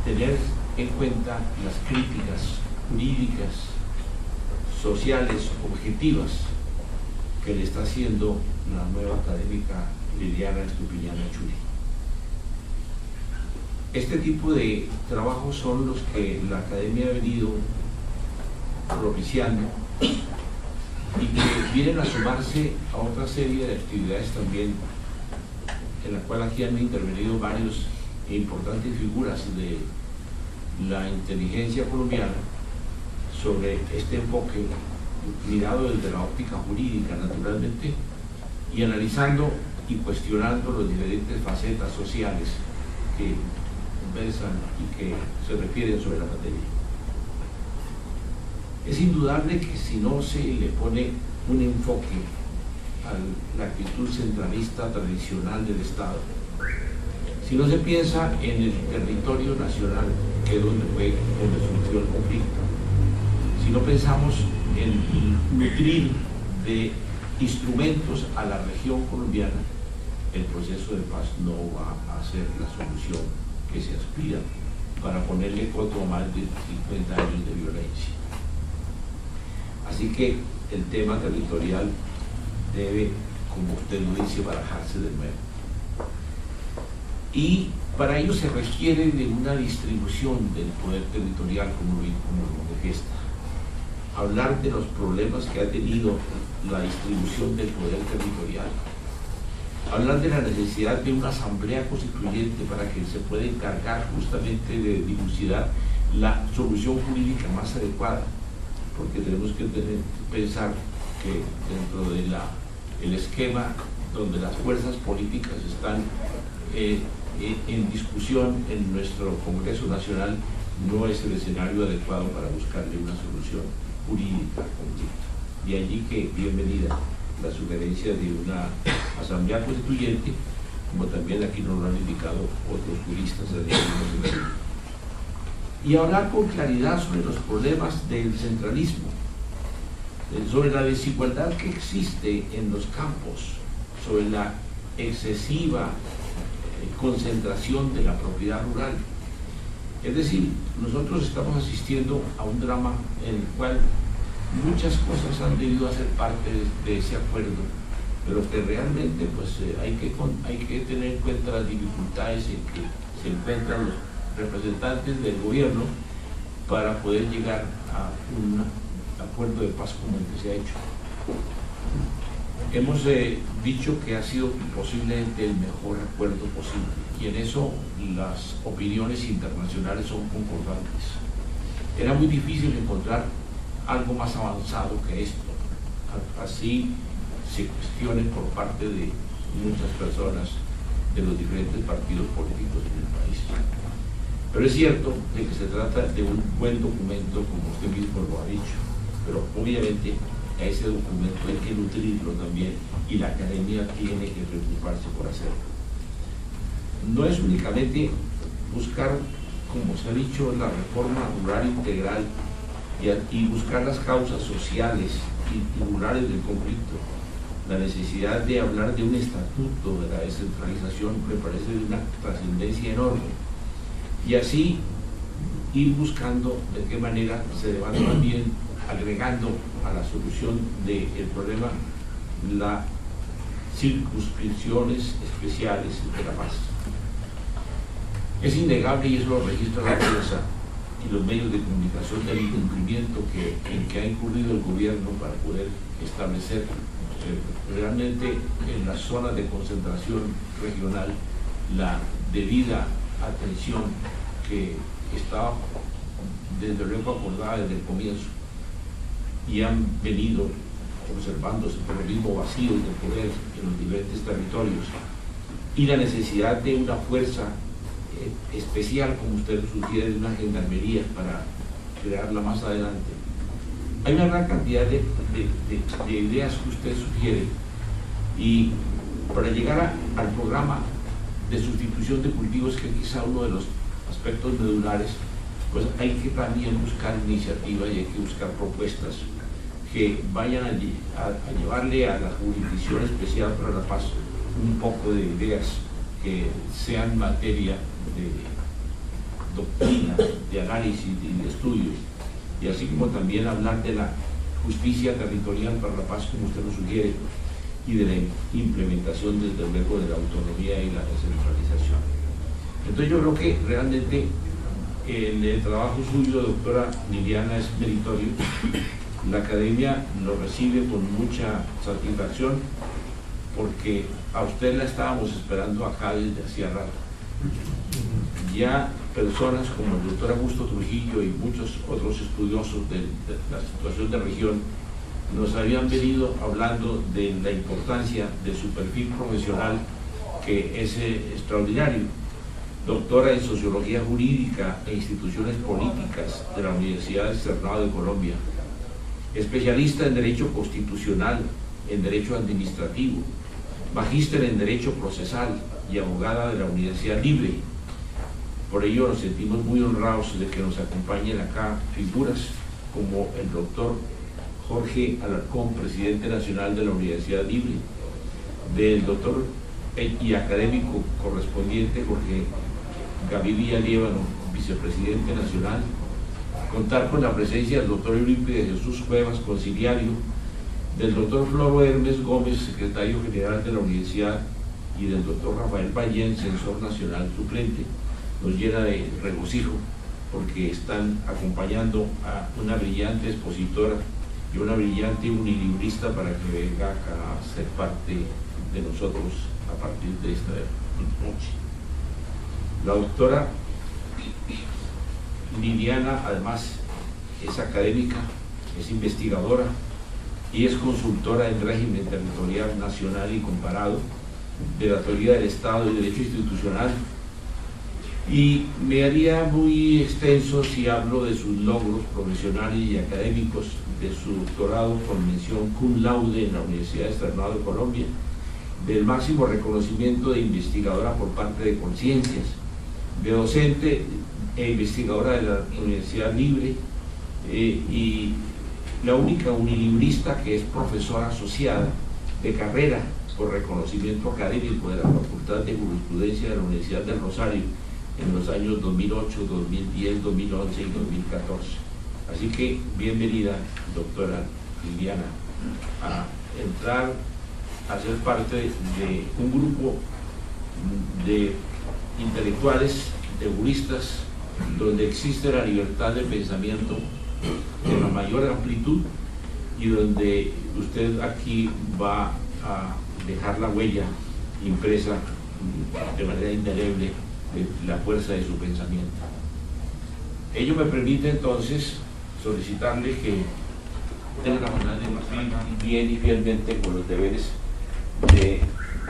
tener en cuenta las críticas jurídicas, sociales, objetivas que le está haciendo la nueva académica Liliana Estupiñán Cachuri. Este tipo de trabajos son los que la academia ha venido propiciando y que vienen a sumarse a otra serie de actividades también, en la cual aquí han intervenido varios importantes figuras de la inteligencia colombiana sobre este enfoque mirado desde la óptica jurídica, naturalmente, y analizando y cuestionando las diferentes facetas sociales que versan y que se refieren sobre la materia. Es indudable que si no se le pone un enfoque a la actitud centralista tradicional del Estado, si no se piensa en el territorio nacional, que es donde fue donde surgió el conflicto, si no pensamos en nutrir de instrumentos a la región colombiana, el proceso de paz no va a ser la solución que se aspira para ponerle coto a más de 50 años de violencia. Así que el tema territorial debe, como usted lo dice, barajarse de nuevo. Y para ello se requiere de una distribución del poder territorial, como lo manifiesta. Hablar de los problemas que ha tenido la distribución del poder territorial. Hablar de la necesidad de una asamblea constituyente para que se pueda encargar justamente de dilucidar la solución jurídica más adecuada, porque tenemos que pensar que dentro del esquema donde las fuerzas políticas están en discusión en nuestro Congreso Nacional, no es el escenario adecuado para buscarle una solución jurídica al conflicto. De allí que bienvenida la sugerencia de una asamblea constituyente, como también aquí nos lo han indicado otros juristas del mundo. Y hablar con claridad sobre los problemas del centralismo, sobre la desigualdad que existe en los campos, sobre la excesiva concentración de la propiedad rural. Es decir, nosotros estamos asistiendo a un drama en el cual muchas cosas han debido hacer parte de ese acuerdo, pero que realmente pues, hay que tener en cuenta las dificultades en que se encuentran los representantes del gobierno para poder llegar a un acuerdo de paz como el que se ha hecho. Hemos dicho que ha sido posiblemente el mejor acuerdo posible, y en eso las opiniones internacionales son concordantes. Era muy difícil encontrar algo más avanzado que esto, así se cuestione por parte de muchas personas de los diferentes partidos políticos en el país. Pero es cierto de que se trata de un buen documento, como usted mismo lo ha dicho, pero obviamente a ese documento hay que nutrirlo también, y la academia tiene que preocuparse por hacerlo. No es únicamente buscar, como se ha dicho, la reforma rural integral y buscar las causas sociales y rurales del conflicto. La necesidad de hablar de un estatuto de la descentralización me parece de una trascendencia enorme, y así ir buscando de qué manera se va también agregando a la solución del problema las circunscripciones especiales de la paz. Es innegable, y eso lo registra la prensa y los medios de comunicación, del incumplimiento en que ha incurrido el gobierno para poder establecer realmente en las zonas de concentración regional la debida atención que estaba desde luego acordada desde el comienzo, y han venido observándose por el mismo vacío de poder en los diferentes territorios, y la necesidad de una fuerza especial, como usted sugiere, de una gendarmería para crearla más adelante. Hay una gran cantidad de ideas que usted sugiere, y para llegar al programa de sustitución de cultivos, que es quizá uno de los aspectos medulares, pues hay que también buscar iniciativas y hay que buscar propuestas que vayan a llevarle a la Jurisdicción Especial para la Paz un poco de ideas que sean materia de doctrina, de análisis y de estudios, y así como también hablar de la justicia territorial para la paz, como usted lo sugiere, y de la implementación desde luego de la autonomía y la descentralización. Entonces yo creo que realmente el trabajo suyo, doctora Liliana, es meritorio, La academia lo recibe con mucha satisfacción porque a usted la estábamos esperando acá desde hacía rato. Ya personas como el doctor Augusto Trujillo y muchos otros estudiosos de la situación de la región nos habían venido hablando de la importancia de su perfil profesional, que es extraordinario. Doctora en Sociología Jurídica e Instituciones Políticas de la Universidad Externado de Colombia, especialista en Derecho Constitucional, en Derecho Administrativo, magíster en Derecho Procesal y abogada de la Universidad Libre. Por ello nos sentimos muy honrados de que nos acompañen acá figuras como el doctor Jorge Alarcón, presidente nacional de la Universidad Libre, del doctor y académico correspondiente Jorge Gaviria Líbano, vicepresidente nacional, contar con la presencia del doctor Eurípides Jesús Cuevas, conciliario, del doctor Floro Hermes Gómez, secretario general de la universidad, y del doctor Rafael Ballén, censor nacional suplente. Nos llena de regocijo porque están acompañando a una brillante expositora y una brillante unilibrista para que venga acá a ser parte de nosotros a partir de esta noche. La doctora Liliana, además, es académica, es investigadora y es consultora en régimen territorial nacional y comparado de la teoría del Estado y Derecho Institucional. Y me haría muy extenso si hablo de sus logros profesionales y académicos, de su doctorado con mención cum laude en la Universidad Externado de Colombia, del máximo reconocimiento de investigadora por parte de Conciencias, de docente e investigadora de la Universidad Libre, y la única unilibrista que es profesora asociada de carrera por reconocimiento académico de la Facultad de Jurisprudencia de la Universidad del Rosario en los años 2008, 2010, 2011 y 2014. Así que bienvenida, doctora Liliana, a entrar a ser parte de un grupo de intelectuales, de juristas, donde existe la libertad de pensamiento de la mayor amplitud y donde usted aquí va a dejar la huella impresa de manera indeleble de la fuerza de su pensamiento. Ello me permite entonces solicitarle que tenga la bondad de cumplir bien y fielmente con los deberes de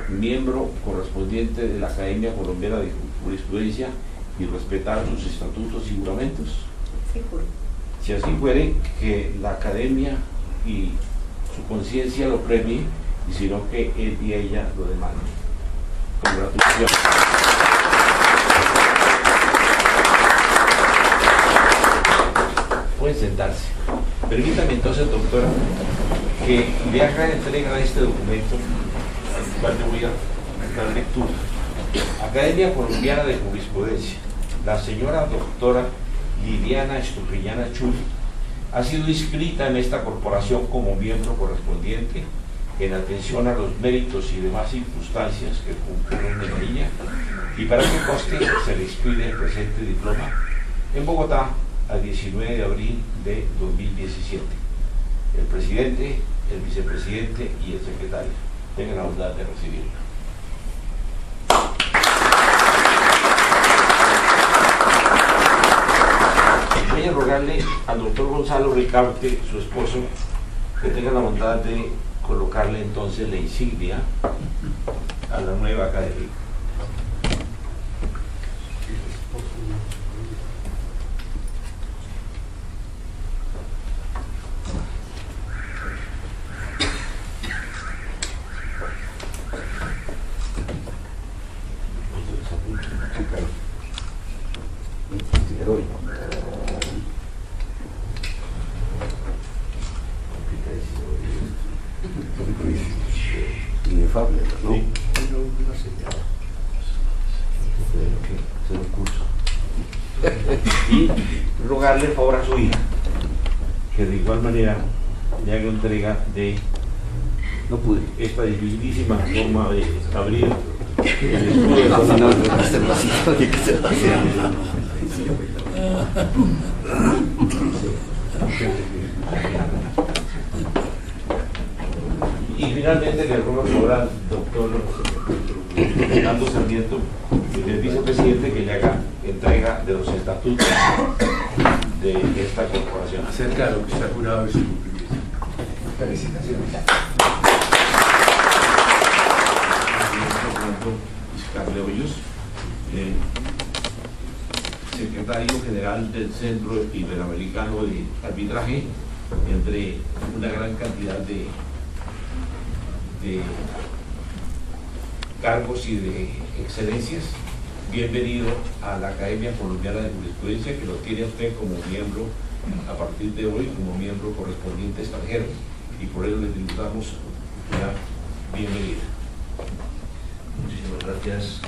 miembro correspondiente de la Academia Colombiana de Jurisprudencia y respetar sus estatutos y juramentos. Seguro. Si así fuere, que la Academia y su conciencia lo premie, y si no, que él y ella lo demanden. Congratulaciones. Pueden sentarse. Permítame entonces, doctora, que le haga entrega de este documento, al cual le voy a dar lectura. Academia Colombiana de Jurisprudencia. La señora doctora Liliana Estupiñana Chuy ha sido inscrita en esta corporación como miembro correspondiente en atención a los méritos y demás circunstancias que concurren en ella, y para que conste se le inscribe el presente diploma en Bogotá al 19 de abril de 2017. El presidente, el vicepresidente y el secretario tengan la bondad de recibirla. Voy a rogarle al doctor Gonzalo Ricarte, su esposo, que tenga la bondad de colocarle entonces la insignia a la nueva academia. Inefable, ¿no? Sí. Y rogarle el favor a su hija que de igual manera le haga entrega de esta dificilísima forma de abrir el escudo de la Y finalmente le ruego al doctor Fernando Sarmiento, el vicepresidente, que le haga entrega de los estatutos de esta corporación. Acerca de lo que está jurado y su cumplimiento. Felicitaciones. Iscarle Hoyos, secretario general del Centro Iberoamericano de Arbitraje, entre una gran cantidad de cargos y de excelencias. Bienvenido a la Academia Colombiana de Jurisprudencia, que lo tiene usted como miembro a partir de hoy, como miembro correspondiente extranjero, y por ello le tributamos una bienvenida. Muchísimas gracias,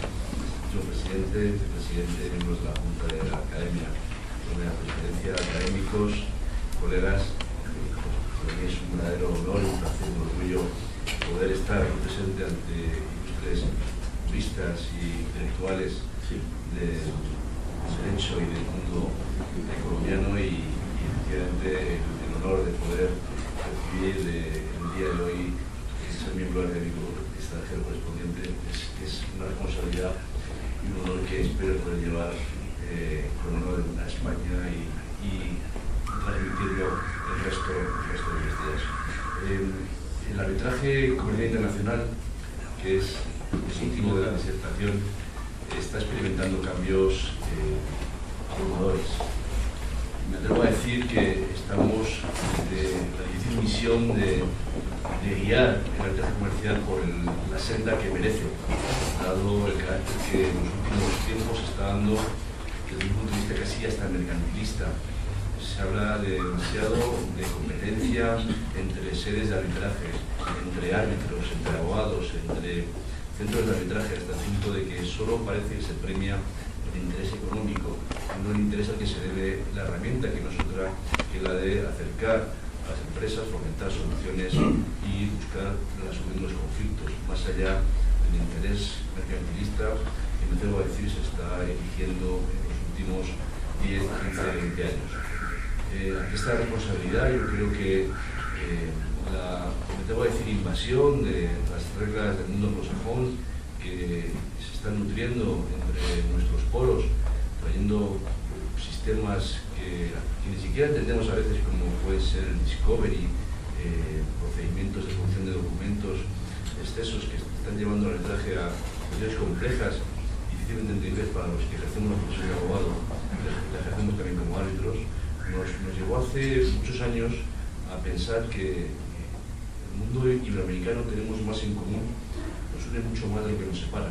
señor presidente, vicepresidente, miembros de la Junta de la Academia, de la presidencia, académicos, colegas. Para mí es un verdadero honor y un placer, un orgullo poder estar aquí presente ante ilustres juristas y intelectuales del derecho y del mundo colombiano, y efectivamente el honor de poder recibir el día de hoy ser miembro académico extranjero correspondiente es una responsabilidad y un honor que espero poder llevar con honor a España y transmitirlo el resto de mis días. El arbitraje comunitario internacional, que es el último de la disertación, está experimentando cambios abrumadores. Me atrevo a decir que estamos de la difícil misión de guiar el arbitraje comercial por la senda que merece, dado el carácter que en los últimos tiempos se está dando desde un punto de vista casi hasta mercantilista. Se habla demasiado de competencia entre sedes de arbitraje, entre árbitros, entre abogados, entre centros de arbitraje, hasta el punto de que solo parece que se premia el interés económico, no el interés al que se debe la herramienta que no es otra que la de acercar a las empresas, fomentar soluciones y buscar la solución de los conflictos, más allá del interés mercantilista que, me atrevo a decir, se está eligiendo en los últimos 10, 15, 20 años. Ante esta responsabilidad, yo creo que me atrevo a decir, invasión de las reglas del mundo anglosajón que se están nutriendo entre nuestros poros, trayendo sistemas que ni siquiera entendemos a veces, como puede ser el discovery, procedimientos de solución de documentos, excesos que están llevando al arbitraje a cuestiones complejas, difícilmente entendibles para los que ejercemos la profesión de abogado, la ejercemos también como árbitros. Nos llevó hace muchos años a pensar que el mundo iberoamericano tenemos más en común, nos une mucho más de lo que nos separa.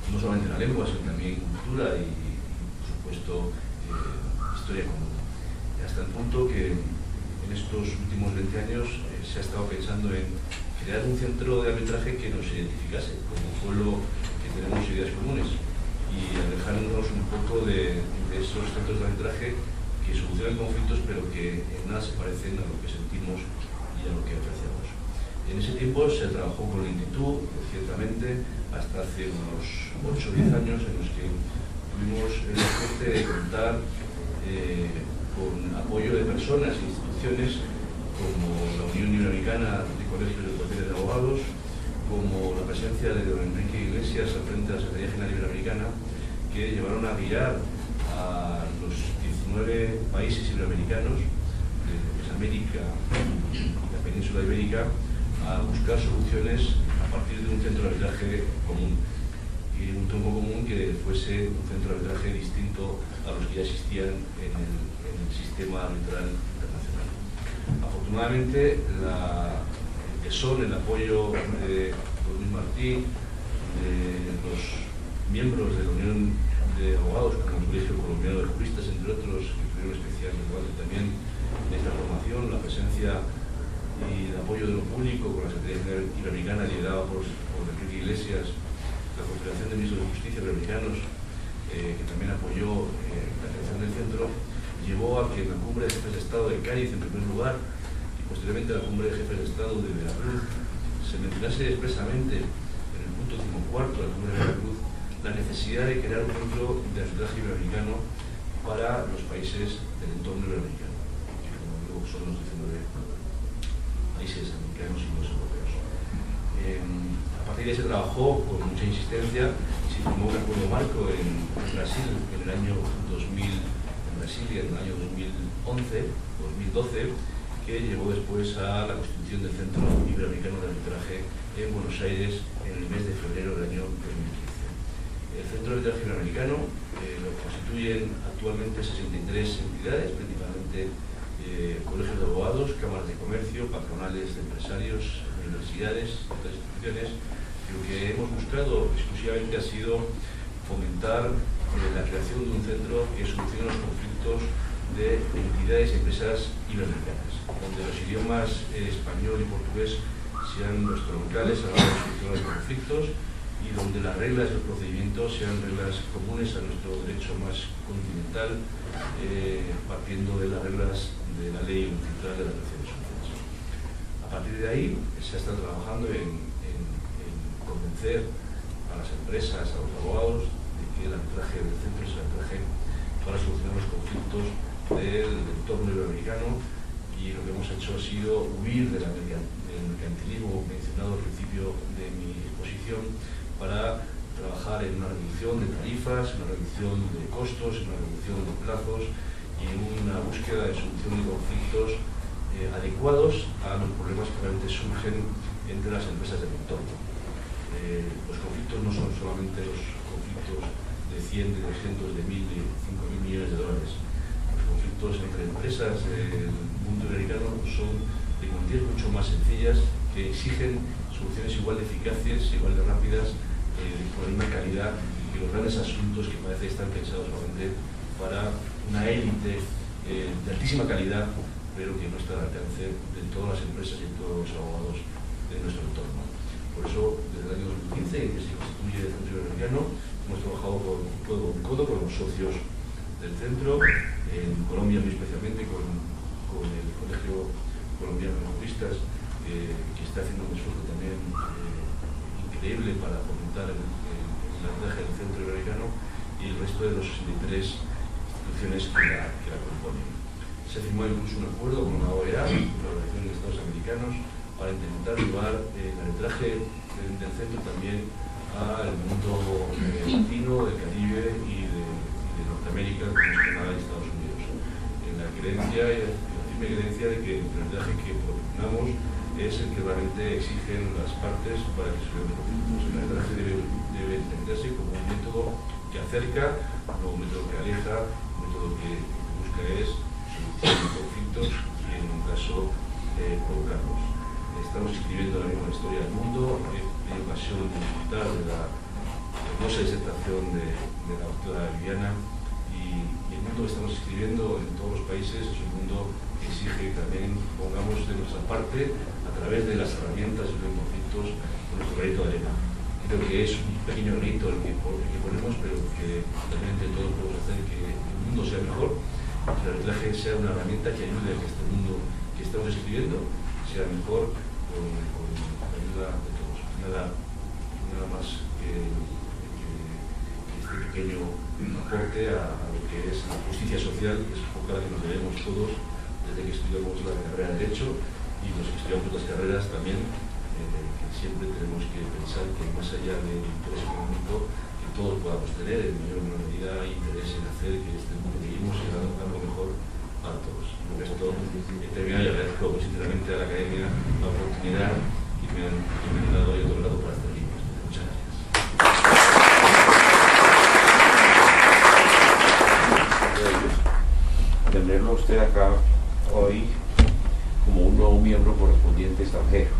No solamente la lengua, sino también cultura y por supuesto, historia común. Hasta el punto que en estos últimos 20 años se ha estado pensando en crear un centro de arbitraje que nos identificase como un pueblo que tenemos ideas comunes, y alejarnos un poco de esos centros de arbitraje que solucionan conflictos pero que en nada se parecen a lo que sentimos y a lo que apreciamos. En ese tiempo se trabajó con el Instituto, ciertamente, hasta hace unos 8 o 10 años, en los que tuvimos la suerte de contar con apoyo de personas e instituciones como la Unión Iberoamericana de Colegios de Educación de Abogados, como la presencia de don Enrique Iglesias al frente de la Secretaría General Iberoamericana, que llevaron a guiar a los 19 países iberoamericanos de América y la península ibérica a buscar soluciones a partir de un centro de arbitraje común, y un tronco común que fuese un centro de arbitraje distinto a los que ya existían en el sistema arbitral internacional. Afortunadamente, el tesón, el apoyo de Luis Martí, de los miembros de la Unión de Abogados, como el Colegio Colombiano de Juristas, entre otros, que tuvieron especial resguardo también en esta formación, la presencia y el apoyo de lo público con la Secretaría General Iberoamericana liderada por Enrique Iglesias, la Confederación de Ministros de Justicia Iberoamericanos, que también apoyó la creación del centro, llevó a que en la Cumbre de Jefes de Estado de Cádiz, en primer lugar, y posteriormente la Cumbre de Jefes de Estado de Veracruz, se mencionase expresamente en el punto 14 de la Cumbre de Veracruz la necesidad de crear un centro de arbitraje iberoamericano para los países del entorno iberoamericano. son los 19 países americanos y los europeos. A partir de ahí se trabajó con mucha insistencia y se firmó un acuerdo marco en Brasil en el año 2000, en Brasil y en el año 2012, que llevó después a la constitución del Centro Iberoamericano de Arbitraje en Buenos Aires en el mes de febrero del año 2015. El Centro de Arbitraje Iberoamericano lo constituyen actualmente 63 entidades, principalmente colegios de abogados, cámaras de comercio, patronales de empresarios, universidades y otras instituciones. Lo que hemos buscado exclusivamente ha sido fomentar la creación de un centro que solucione los conflictos de entidades y empresas iberoamericanas, donde los idiomas español y portugués sean nuestros locales a la hora de solucionar los conflictos y donde las reglas del procedimiento sean reglas comunes a nuestro derecho más continental, partiendo de las reglas de la ley universal de las Naciones Unidas. A partir de ahí se está trabajando en convencer a las empresas, a los abogados, de que el arbitraje del centro es el arbitraje para solucionar los conflictos del entorno iberoamericano, y lo que hemos hecho ha sido huir del mercantilismo mencionado al principio de mi exposición para trabajar en una reducción de tarifas, una reducción de costos, una reducción de plazos y en una búsqueda de solución de conflictos adecuados a los problemas que realmente surgen entre las empresas del entorno. Los conflictos no son solamente los conflictos de 100, de 200, de 1000, de 5.000 millones de dólares. Los conflictos entre empresas del mundo iberoamericano son de cuantías mucho más sencillas, que exigen soluciones igual de eficaces, igual de rápidas, con la misma calidad que los grandes asuntos que parece que están pensados solamente para una élite de altísima calidad, pero que no está al alcance de todas las empresas y de todos los abogados de nuestro entorno. Por eso, desde el año 2015, en que se constituye el Centro Iberoamericano, hemos trabajado codo con codo con los socios del centro, en Colombia muy especialmente con el Colegio Colombiano de Juristas, que está haciendo un esfuerzo también increíble para fomentar el arbitraje del Centro Iberoamericano, y el resto de los 63 instituciones que la componen. Se firmó incluso un acuerdo con la OEA, la Organización de Estados Americanos, para intentar llevar el arbitraje del centro también al mundo latino, del Caribe y de Norteamérica, como es Canadá y Estados Unidos. En la creencia y la firme creencia de que el arbitraje que proponemos es el que realmente exigen las partes para que se resuelvan los conflictos. El arbitraje debe entenderse como un método que acerca, no un método que aleja, un método que busca es solucionar conflictos y en un caso provocarlos. Estamos escribiendo la misma historia del mundo. He tenido ocasión de disfrutar de la hermosa disertación de la doctora Viviana, y el mundo que estamos escribiendo en todos los países es un mundo que exige que también pongamos de nuestra parte, a través de las herramientas y los conflictos, nuestro granito de arena. Creo que es un pequeño granito el que ponemos, pero que realmente todos podemos hacer que el mundo sea mejor, que el arbitraje sea una herramienta que ayude a que este mundo que estamos escribiendo sea mejor, con la ayuda de todos. Nada más que este pequeño aporte a lo que es la justicia social, que es un poco a la que nos debemos todos desde que estudiamos la carrera de Derecho, y los que estudiamos otras carreras también, que siempre tenemos que pensar que más allá del interés económico que todos podamos tener, en mayor o menor medida hay interés en hacer que este mundo que vivimos sea algo mejor para todos. Con esto he terminado y agradezco sinceramente a la Academia la oportunidad que me han dado y otorgado para estar aquí. Muchas gracias. Tenerlo usted acá hoy como un nuevo miembro correspondiente extranjero.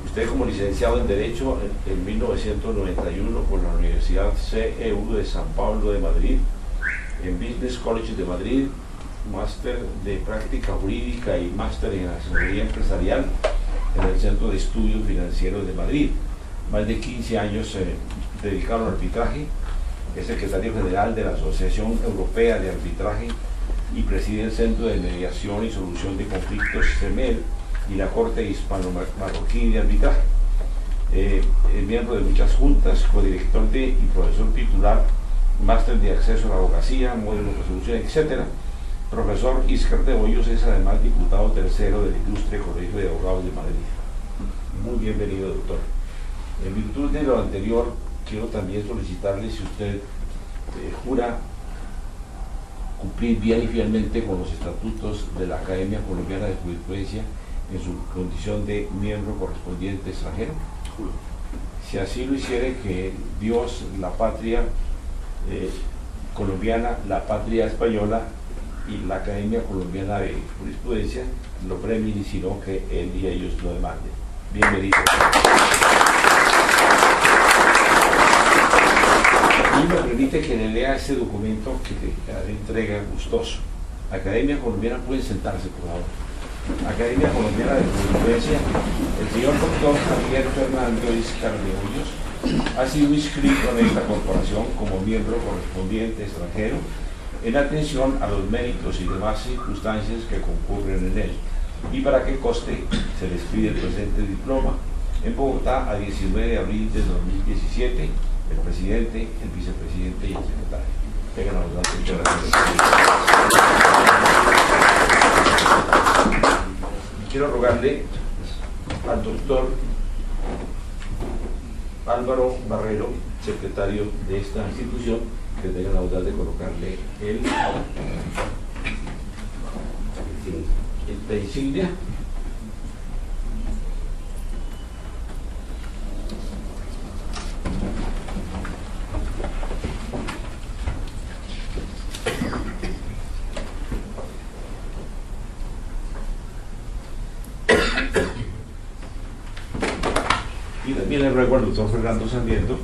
Usted, como licenciado en Derecho en 1991 por la Universidad CEU de San Pablo de Madrid, en Business College de Madrid, máster de práctica jurídica y máster en asesoría empresarial en el Centro de Estudios Financieros de Madrid. Más de 15 años dedicado al arbitraje. Es secretario general de la Asociación Europea de Arbitraje y preside el Centro de Mediación y Solución de Conflictos CEMED y la Corte Hispano-Marroquí de Arbitraje. Es miembro de muchas juntas, codirector y profesor titular, máster de acceso a la abogacía, modelos de resolución, etc. Profesor Íscar de Hoyos es además diputado tercero del Ilustre Colegio de Abogados de Madrid. Muy bienvenido, doctor. En virtud de lo anterior, quiero también solicitarle si usted jura cumplir bien y fielmente con los estatutos de la Academia Colombiana de Jurisprudencia en su condición de miembro correspondiente extranjero. Juro. Si así lo hiciere, que Dios, la patria colombiana, la patria española y la Academia Colombiana de Jurisprudencia lo premien, y si no, que él y ellos lo demanden. Bienvenido. Y me permite que le lea este documento que le entrega gustoso. Academia Colombiana, pueden sentarse, por favor. Academia Colombiana de Jurisprudencia, el señor doctor Javier Fernando Íscar de Hoyos ha sido inscrito en esta corporación como miembro correspondiente extranjero en atención a los méritos y demás circunstancias que concurren en él, y para que conste, se les pide el presente diploma en Bogotá a 19 de abril de 2017, el presidente, el vicepresidente y el secretario. Tengan la bondad. Muchas gracias. Quiero rogarle al doctor Álvaro Barrero, secretario de esta institución, que tenga la bondad de colocarle esta insignia. Y también le ruego al doctor Fernando Sarmiento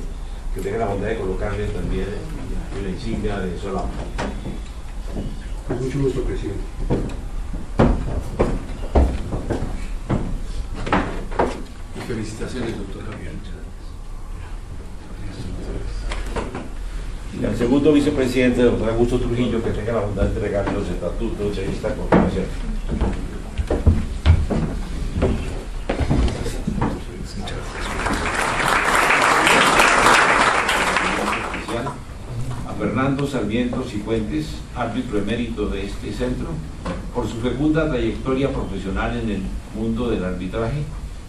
que tenga la bondad de colocarle también la insignia de Solano. Con mucho gusto, presidente. Y felicitaciones, doctor Javier. Y al segundo vicepresidente, doctor Augusto Trujillo, que tenga la bondad de entregarle los estatutos de esta corporación. Fernando Sarmiento Cifuentes, árbitro emérito de este centro, por su fecunda trayectoria profesional en el mundo del arbitraje,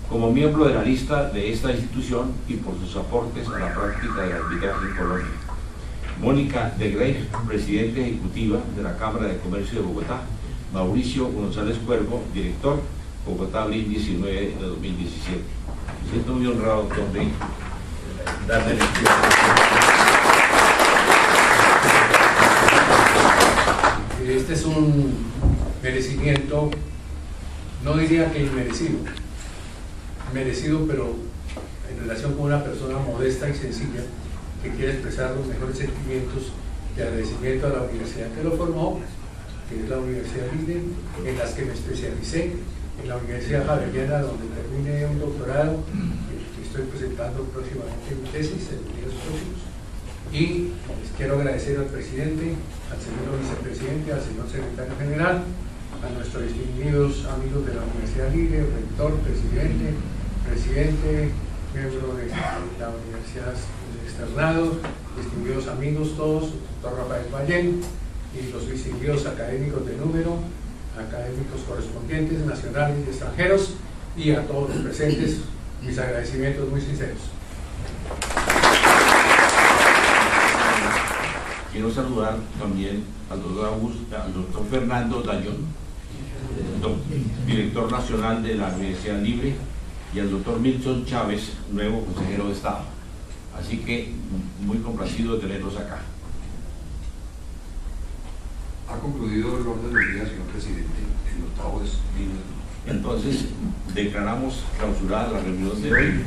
como miembro de la lista de esta institución y por sus aportes a la práctica del arbitraje en Colombia. Mónica de Grey, presidenta ejecutiva de la Cámara de Comercio de Bogotá. Mauricio González Cuervo, director, Bogotá, abril 19 de 2017. Me siento muy honrado, doctor, de darle lectura. Este es un merecimiento, no diría que inmerecido, merecido, pero en relación con una persona modesta y sencilla que quiere expresar los mejores sentimientos de agradecimiento a la universidad que lo formó, que es la Universidad Libre, en las que me especialicé, en la Universidad Javeriana, donde terminé un doctorado que estoy presentando próximamente mi tesis en los días próximos. Y les quiero agradecer al presidente, al señor vicepresidente, al señor secretario general, a nuestros distinguidos amigos de la Universidad Libre, rector, presidente, miembro de la Universidad Externado, distinguidos amigos todos, doctor Rafael Ballén, y los distinguidos académicos de número, académicos correspondientes, nacionales y extranjeros, y a todos los presentes, mis agradecimientos muy sinceros. Quiero saludar también al doctor Fernando Dayón, director nacional de la Universidad Libre, y al doctor Milton Chávez, nuevo consejero de Estado. Así que muy complacido de tenerlos acá. Ha concluido el orden del día, señor presidente. El octavo es libre. Entonces, declaramos clausurada la reunión de hoy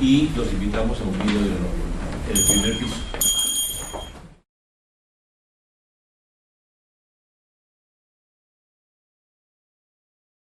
y los invitamos a un video de honor en el primer piso.